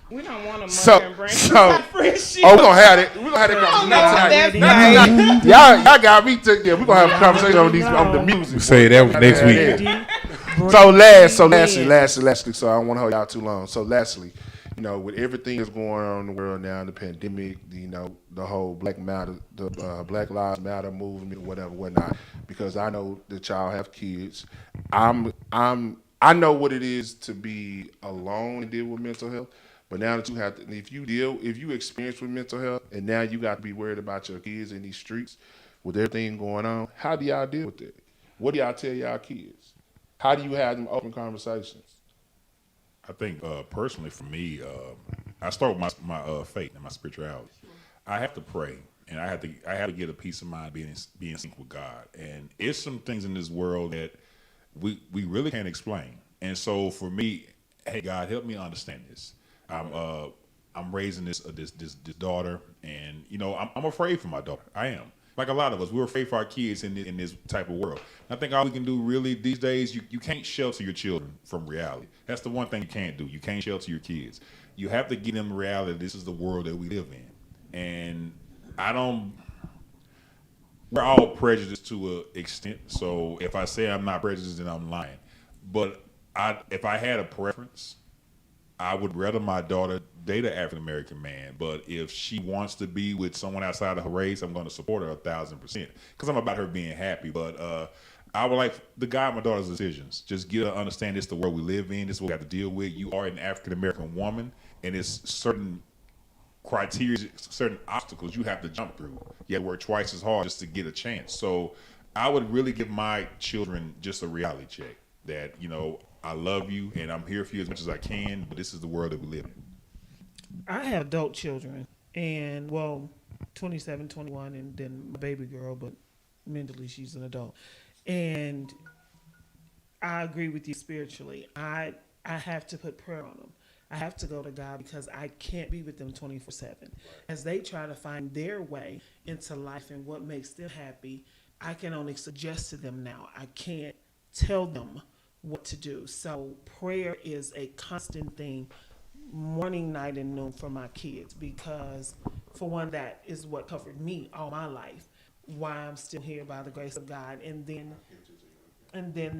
[SPEAKER 2] We don't want a
[SPEAKER 1] So-
[SPEAKER 2] Monica and Brandy.
[SPEAKER 1] so-
[SPEAKER 2] friendship.
[SPEAKER 1] Oh, we're going to have it. We're going to have that conversation. Y'all got me took there. We're going to have a conversation on the music.
[SPEAKER 6] Say that next week.
[SPEAKER 1] So lastly, so I don't want to hold y'all too long. So lastly, with everything that's going on in the world now, the pandemic, the whole Black Lives Matter movement, whatnot, because I know that y'all have kids. I know what it is to be alone and deal with mental health. But now that you have to, if you experience with mental health, and now you got to be worried about your kids in these streets with everything going on, how do y'all deal with it? What do y'all tell y'all kids? How do you have them open conversations?
[SPEAKER 4] I think personally for me, I start with my faith and my spirituality. I have to pray, and I have to get a peace of mind being in sync with God. And it's some things in this world that we really can't explain. And so for me, hey God, help me understand this. I'm raising this daughter, and I'm afraid for my daughter. I am. Like a lot of us, we're afraid for our kids in this type of world. And I think all we can do really these days, you can't shelter your children from reality. That's the one thing you can't do. You can't shelter your kids. You have to give them reality. This is the world that we live in. And we're all prejudiced to an extent. So if I say I'm not prejudiced, then I'm lying. But if I had a preference, I would rather my daughter date an African American man, but if she wants to be with someone outside of her race, I'm going to support her 1,000%, because I'm about her being happy. But I would like to guide my daughter's decisions. Just get her to understand this is the world we live in. This is what we have to deal with. You are an African American woman, and it's certain criteria, certain obstacles you have to jump through. You have to work twice as hard just to get a chance. So I would really give my children just a reality check that, you know, I love you and I'm here for you as much as I can, but this is the world that we live in.
[SPEAKER 3] I have adult children, and well, 27, 21, and then my baby girl, but mentally she's an adult. And I agree with you spiritually. I have to put prayer on them. I have to go to God because I can't be with them 24/7. As they try to find their way into life and what makes them happy, I can only suggest to them now. I can't tell them what to do. So prayer is a constant thing, morning, night, and noon for my kids because, for one, that is what covered me all my life. Why I'm still here by the grace of God, and then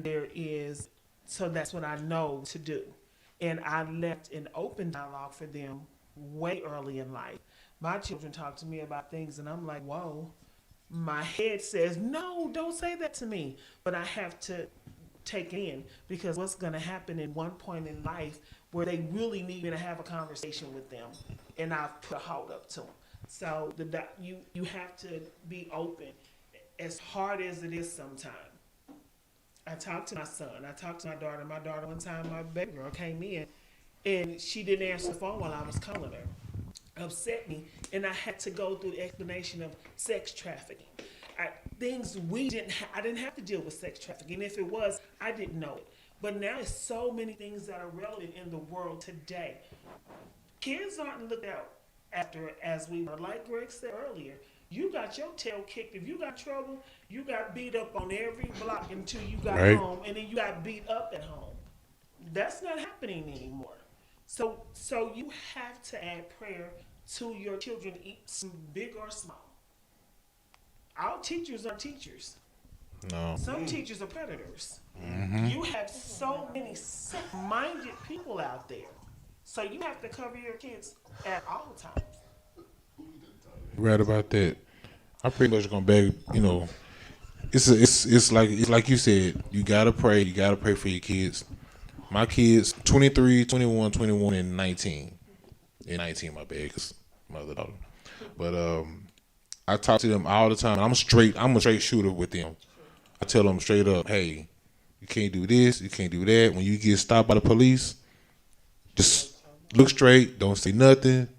[SPEAKER 3] there is, so that's what I know to do. And I left an open dialogue for them way early in life. My children talk to me about things, and I'm like, whoa. My head says, no, don't say that to me. But I have to take it in because what's going to happen in one point in life where they really need me to have a conversation with them, and I've put a hold up to them. So you have to be open, as hard as it is sometimes. I talked to my son. I talked to my daughter. My daughter, one time, my baby girl came in, and she didn't answer the phone while I was calling her. Upset me, and I had to go through the explanation of sex trafficking. Things I didn't have to deal with sex trafficking. If it was, I didn't know it. But now there's so many things that are relevant in the world today. Kids aren't looked out after as we were. Like Greg said earlier, you got your tail kicked. If you got trouble, you got beat up on every block until you got home, and then you got beat up at home. That's not happening anymore. So you have to add prayer to your children, big or small. All teachers are teachers.
[SPEAKER 6] No.
[SPEAKER 3] Some teachers are predators. You have so many sick-minded people out there. So you have to cover your kids at all times.
[SPEAKER 6] Right about that. I'm pretty much gonna beg. You know, it's like you said. You gotta pray. You gotta pray for your kids. My kids, 23, 21, 21, and 19. And 19, my bad, 'cause my other daughter. But I talk to them all the time. I'm a straight shooter with them. I tell them straight up, hey, you can't do this, you can't do that. When you get stopped by the police, just look straight, don't say nothing,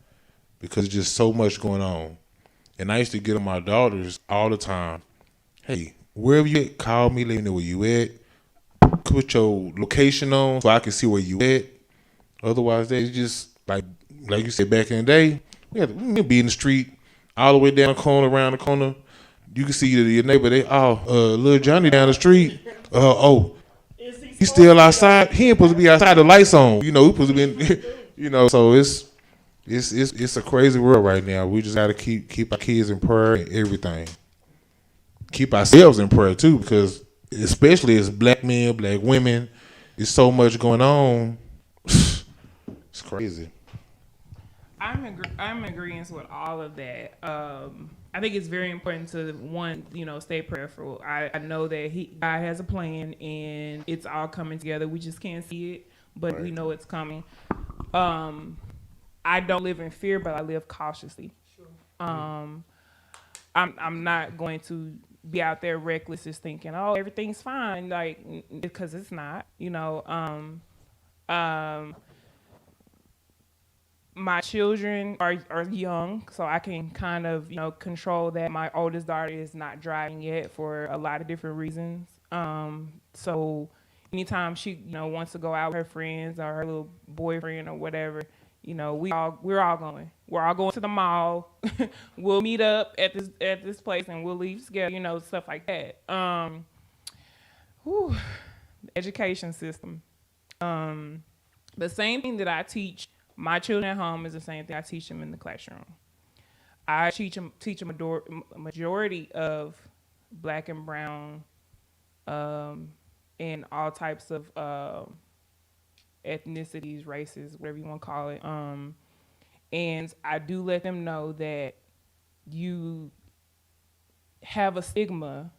[SPEAKER 6] because there's just so much going on. And I used to get on my daughters all the time. Hey, wherever you at, call me, let me know where you at. Put your location on so I can see where you at. Otherwise, they just like you said back in the day, we be in the street all the way down the corner, around the corner. You can see your neighbor. Little Johnny down the street. He's still outside. He ain't supposed to be outside. The lights on. You know, he supposed to be in. You know, so it's a crazy world right now. We just gotta keep our kids in prayer and everything. Keep ourselves in prayer too, because especially as black men, black women, there's so much going on. It's crazy.
[SPEAKER 2] I'm in agreement with all of that. I think it's very important to stay prayerful. I know that God has a plan and it's all coming together. We just can't see it, but we know it's coming. I don't live in fear, but I live cautiously. Sure. I'm not going to be out there reckless, just thinking, oh, everything's fine, like, because it's not. My children are young, so I can kind of control that. My oldest daughter is not driving yet for a lot of different reasons. So anytime she wants to go out with her friends or her little boyfriend or whatever, we're all going. We're all going to the mall. We'll meet up at this place and we'll leave together. Stuff like that. The education system. The same thing that I teach my children at home is the same thing I teach them in the classroom. I teach them a majority of black and brown and all types of ethnicities, races, whatever you want to call it. And I do let them know that you have a stigma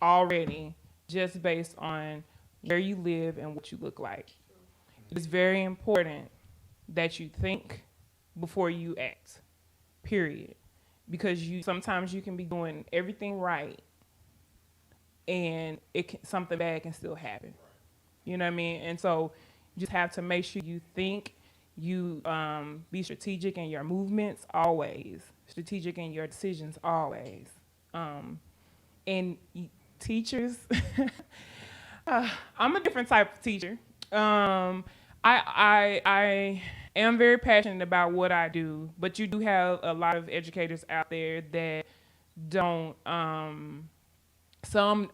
[SPEAKER 2] already just based on where you live and what you look like. It's very important that you think before you act. period. Because sometimes you can be doing everything right, and something bad can still happen. You know what I mean? And so you just have to make sure you think, you be strategic in your movements always, strategic in your decisions always. And teachers, I'm a different type of teacher. I am very passionate about what I do, but you do have a lot of educators out there that don't. Some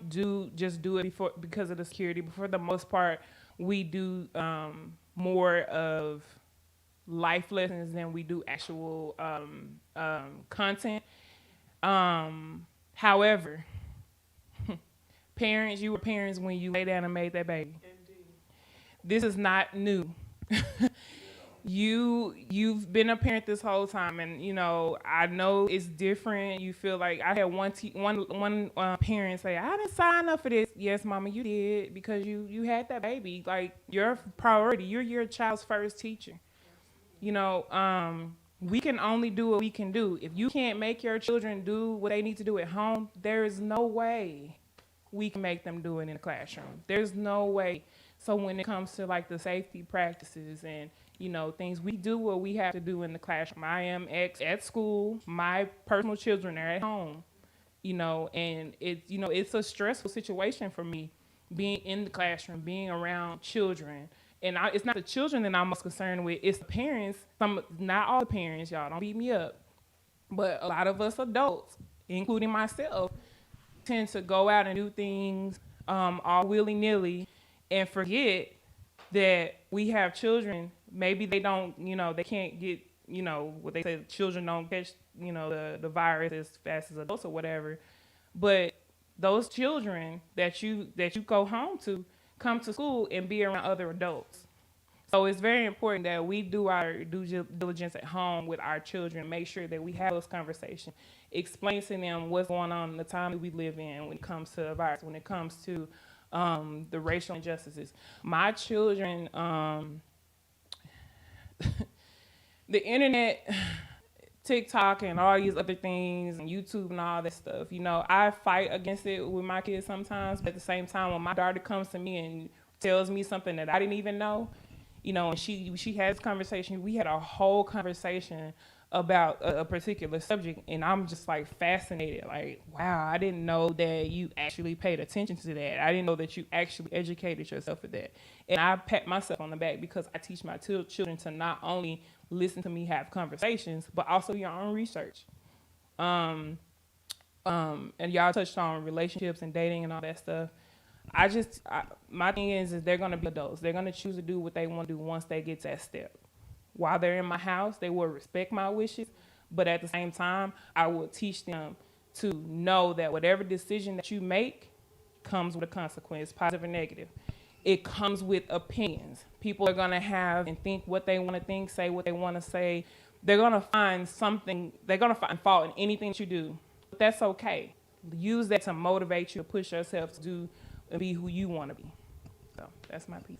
[SPEAKER 2] do just do it because of the security, but for the most part, we do more of life lessons than we do actual content. However, parents, you were parents when you lay down and made that baby.
[SPEAKER 3] Indeed.
[SPEAKER 2] This is not new. You've been a parent this whole time, and I know it's different. You feel like I had one parent say, "I didn't sign up for this." Yes, mama, you did, because you had that baby. Like, your priority, you're your child's first teacher. We can only do what we can do. If you can't make your children do what they need to do at home, there is no way we can make them do it in the classroom. There's no way. So when it comes to like the safety practices and things, we do what we have to do in the classroom. I am at school. My personal children are at home. And it's a stressful situation for me being in the classroom, being around children. And it's not the children that I'm most concerned with. It's the parents. Not all the parents, y'all. Don't beat me up. But a lot of us adults, including myself, tend to go out and do things all willy-nilly and forget that we have children. Maybe they don't, they can't get, what they say, children don't catch, the virus as fast as adults or whatever. But those children that you go home to come to school and be around other adults. So it's very important that we do our due diligence at home with our children, make sure that we have those conversations, explain to them what's going on in the time that we live in when it comes to the virus, when it comes to the racial injustices. My children, the internet, TikTok and all these other things and YouTube and all that stuff, I fight against it with my kids sometimes, but at the same time, when my daughter comes to me and tells me something that I didn't even know, and she has conversation, we had a whole conversation about a particular subject, and I'm just like fascinated, like, wow, I didn't know that you actually paid attention to that. I didn't know that you actually educated yourself with that. And I pat myself on the back because I teach my children to not only listen to me have conversations, but also your own research. And y'all touched on relationships and dating and all that stuff. My thing is they're going to be adults. They're going to choose to do what they want to do once they get to that step. While they're in my house, they will respect my wishes, but at the same time, I will teach them to know that whatever decision that you make comes with a consequence, positive or negative. It comes with opinions. People are going to have and think what they want to think, say what they want to say. They're going to find fault in anything that you do, but that's okay. Use that to motivate you to push yourself to do and be who you want to be. So that's my piece.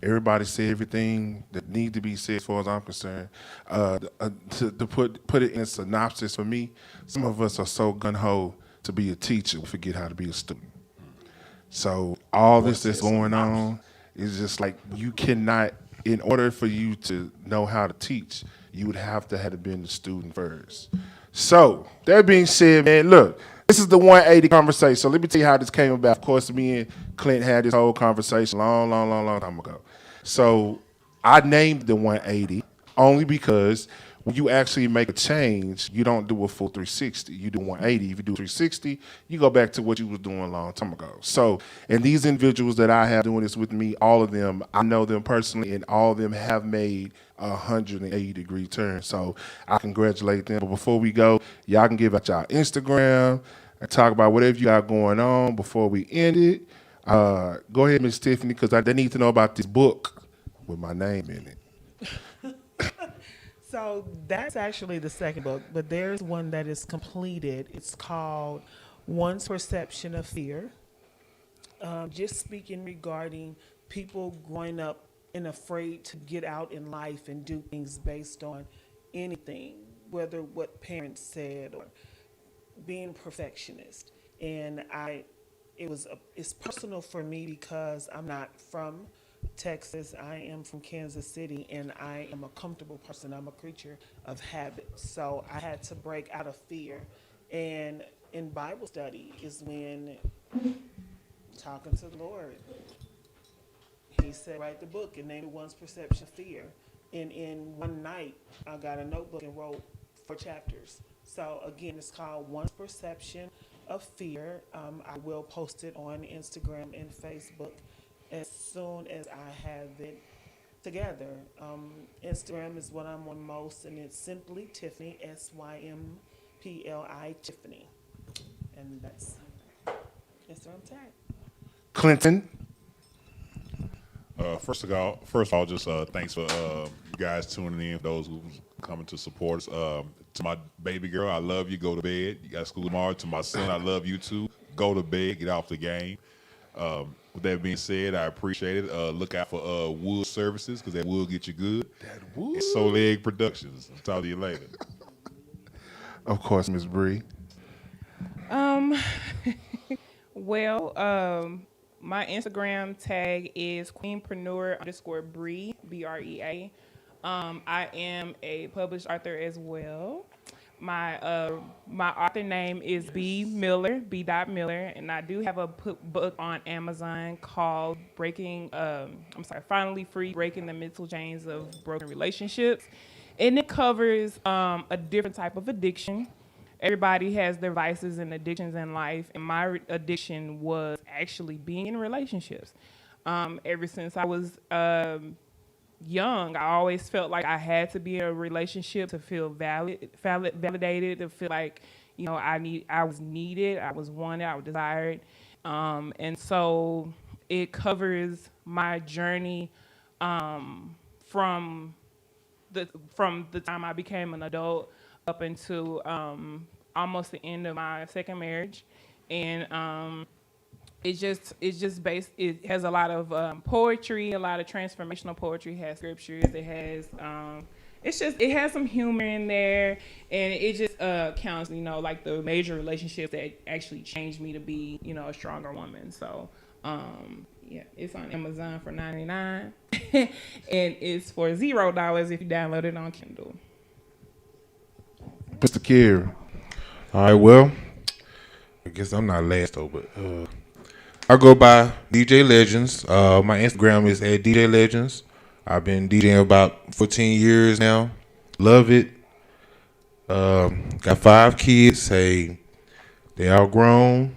[SPEAKER 1] Everybody said everything that needs to be said as far as I'm concerned. To put it in a synopsis for me, some of us are so gung-ho to be a teacher, we forget how to be a student. So all this that's going on is just like, you cannot, in order for you to know how to teach, you would have to have been a student first. So that being said, man, look, this is the 180 conversation. So let me tell you how this came about. Of course, me and Clint had this whole conversation long time ago. So I named the 180 only because when you actually make a change, you don't do a full 360. You do 180. If you do 360, you go back to what you was doing a long time ago. So, and these individuals that I have doing this with me, all of them, I know them personally, and all of them have made 180-degree turn. So I congratulate them. But before we go, y'all can give out y'all Instagram and talk about whatever you got going on before we end it. Go ahead, Miss Tiffany, because they need to know about this book with my name in it.
[SPEAKER 3] So that's actually the second book, but there's one that is completed. It's called One's Perception of Fear. Just speaking regarding people growing up and afraid to get out in life and do things based on anything, whether what parents said or being perfectionist. And it's personal for me because I'm not from Texas. I am from Kansas City, and I am a comfortable person. I'm a creature of habit. So I had to break out of fear. And in Bible study is when talking to the Lord, he said, write the book and name it one's perception of fear. And in one night, I got a notebook and wrote 4 chapters. So again, it's called One's Perception of Fear. I will post it on Instagram and Facebook as soon as I have it together. Instagram is what I'm on most, and it's simply Tiffany, SYMPLI Tiffany. And that's where I'm at.
[SPEAKER 1] Clinton.
[SPEAKER 4] First of all, just thanks for you guys tuning in. For those who coming to support us. To my baby girl, I love you. Go to bed. You got school tomorrow. To my son, I love you too. Go to bed. Get off the game. With that being said, I appreciate it. Look out for Wood Services because that wood get you good.
[SPEAKER 1] That wood.
[SPEAKER 4] And Soul Egg Productions. I'll talk to you later.
[SPEAKER 1] Of course, Miss Bree.
[SPEAKER 2] Well, my Instagram tag is queenpreneur_Brea, Brea. I am a published author as well. My author name is B Miller, B. Miller, and I do have a book on Amazon called Finally Free: Breaking the Mental Chains of Broken Relationships, and it covers a different type of addiction. Everybody has their vices and addictions in life, and my addiction was actually being in relationships. Ever since I was young, I always felt like I had to be in a relationship to feel validated, to feel like, I was needed, I was wanted, I was desired. And so it covers my journey from the time I became an adult up into almost the end of my second marriage. And it has a lot of poetry, a lot of transformational poetry. It has scriptures. It has it has some humor in there, and it just counts, like the major relationships that actually changed me to be, a stronger woman. So yeah, it's on Amazon for $99 and it's for $0 if you download it on Kindle.
[SPEAKER 1] Mr. Kerry.
[SPEAKER 6] All right, well, I guess I'm not last though, but I go by DJ Legends. My Instagram is at DJ Legends. I've been DJing about 14 years now. Love it. Got 5 kids. Hey, they all grown.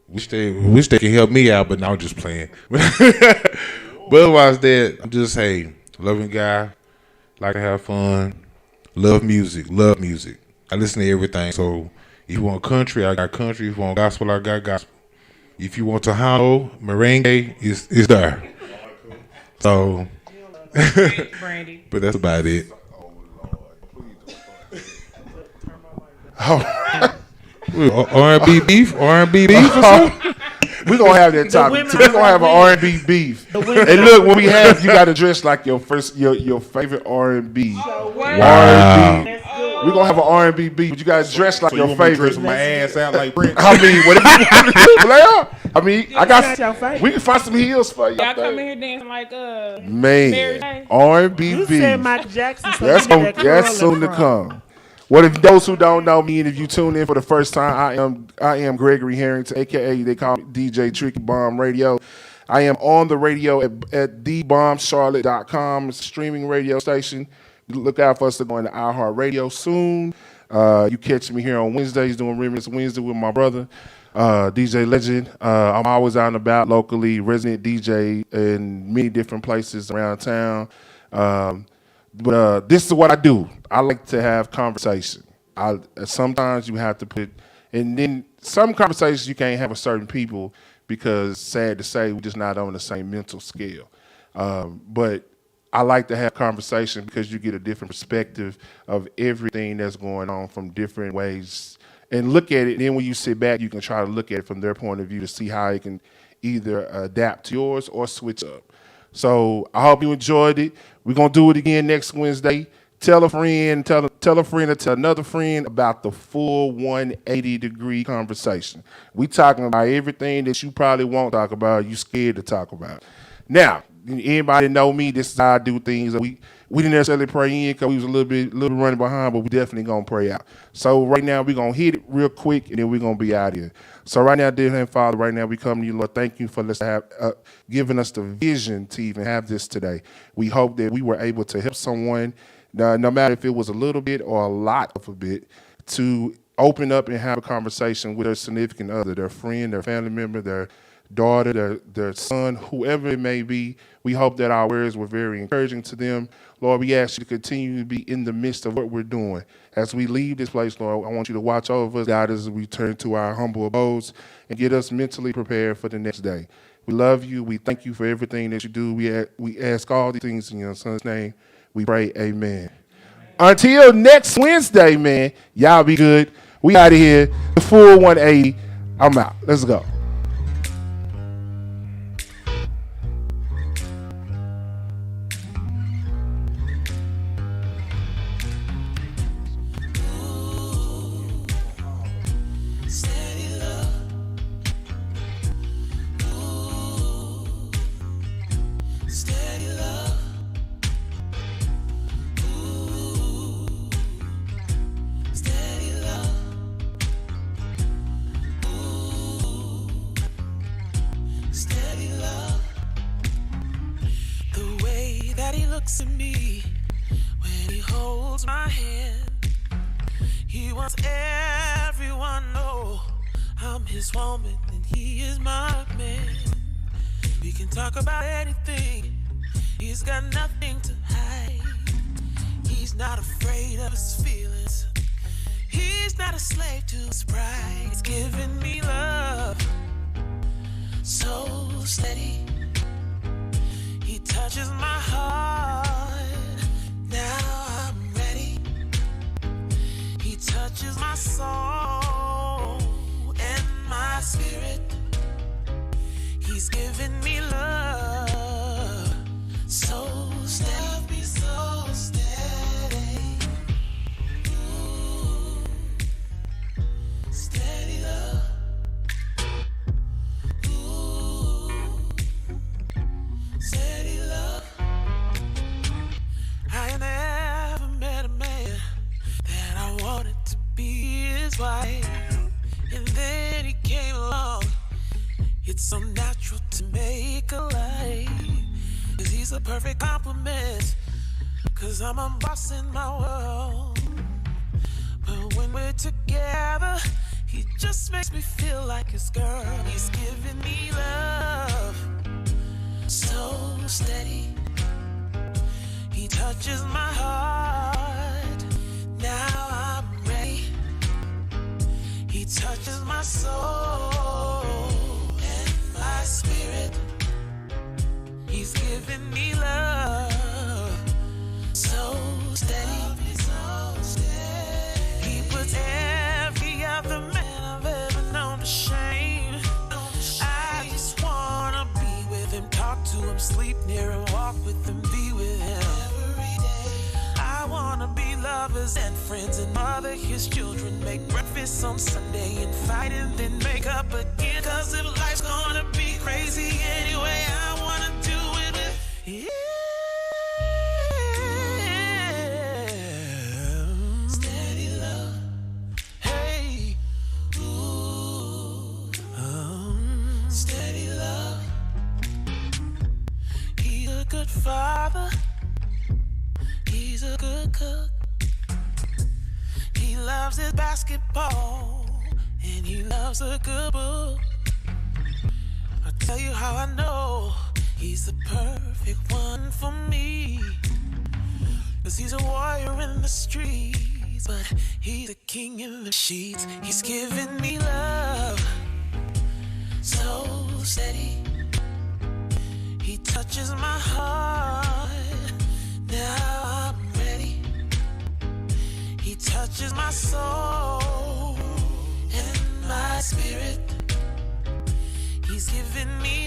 [SPEAKER 6] Wish they could help me out, but no, I'm just playing. But otherwise, that I'm just loving guy. Like to have fun. Love music. I listen to everything. So if you want country, I got country. If you want gospel, I got gospel. If you want Tejano, merengue, it's there. So,
[SPEAKER 2] Brandy.
[SPEAKER 6] but that's about it. R&B beef or something?
[SPEAKER 1] We're going to have that topic. We're going to have an R&B beef. And look, when we have, you got to dress like your favorite R&B. R&B. We're going to have an R&B beef, but you got to dress like
[SPEAKER 4] So
[SPEAKER 1] your
[SPEAKER 4] you want me to
[SPEAKER 1] favorite.
[SPEAKER 4] dress my ass out like Prince?
[SPEAKER 1] I mean, whatever you want to do, player. I mean, I got. We can find some heels for you.
[SPEAKER 2] Y'all come in here dancing like Mary
[SPEAKER 1] Man,
[SPEAKER 2] J.
[SPEAKER 1] R&B
[SPEAKER 3] You
[SPEAKER 1] beef.
[SPEAKER 3] said Michael Jackson. So
[SPEAKER 1] That's soon to come. Well, if those who don't know me, and if you tune in for the first time, I am Gregory Harrington, aka they call me DJ Trikky Bomb Radio. I am on the radio at thebombcharlotte.com. It's a streaming radio station. Look out for us to go into iHeartRadio soon. You catch me here on Wednesdays doing Reminisce Wednesday with my brother, DJ Legend. I'm always out and about locally, resident DJ in many different places around town. But this is what I do. I like to have conversation. Sometimes you have to and then some conversations you can't have with certain people because, sad to say, we're just not on the same mental scale. But I like to have conversation because you get a different perspective of everything that's going on from different ways and look at it. Then when you sit back, you can try to look at it from their point of view to see how it can either adapt to yours or switch up. So I hope you enjoyed it. We're going to do it again next Wednesday. Tell a friend, tell a friend, or tell another friend about the full 180-degree conversation. We talking about everything that you probably won't talk about, you scared to talk about. Now, anybody know me, this is how I do things. We didn't necessarily pray in because we was a little running behind, but we definitely going to pray out. So right now, we're going to hit it real quick, and then we're going to be out here. So right now, dear Heavenly Father, right now we come to you, Lord. Thank you for giving us the vision to even have this today. We hope that we were able to help someone, no matter if it was a little bit or a lot of a bit, to open up and have a conversation with their significant other, their friend, their family member, their daughter, their son, whoever it may be. We hope that our words were very encouraging to them. Lord, we ask you to continue to be in the midst of what we're doing. As we leave this place, Lord, I want you to watch over us, God, as we return to our humble abodes and get us mentally prepared for the next day. We love you. We thank you for everything that you do. We ask all these things in your son's name. We pray, amen. Until next Wednesday, man, y'all be good. We out of here. The full 180. I'm out. Let's go.
[SPEAKER 7] Looks at me when he holds my hand. He wants everyone to know I'm his woman and he is my man. We can talk about anything. He's got nothing to hide. He's not afraid of his feelings. He's not a slave to his pride. He's giving me love so steady. He touches my heart, now I'm ready. He touches my soul and my spirit. He's giving me love so steady, me so steady. Ooh, steady love. Steady love. I never met a man that I wanted to be his wife. And then he came along. It's so natural to make a life. 'Cause he's a perfect compliment. 'Cause I'm a boss in my world. But when we're together, he just makes me feel like his girl. He's giving me love so steady. He touches my heart, now I'm ready. He touches my soul and my spirit. He's giving me love so steady, so steady. He puts every other man I've ever known to shame. I just wanna be with him, talk to him, sleep near him, walk with him, be with him every day. I wanna be lovers and friends and mother his children, make breakfast on Sunday and fight and then make up again. 'Cause if life's gonna be crazy anyway, I wanna do it with him. Steady love. Hey. Ooh. Steady love. He's a good father. He's a good cook. He loves his basketball and he loves a good book. I'll tell you how I know he's the perfect one for me. 'Cause he's a warrior in the streets, but he's a king in the sheets. He's giving me love so steady. He touches my heart, now I'm ready. He touches my soul and my spirit. He's giving me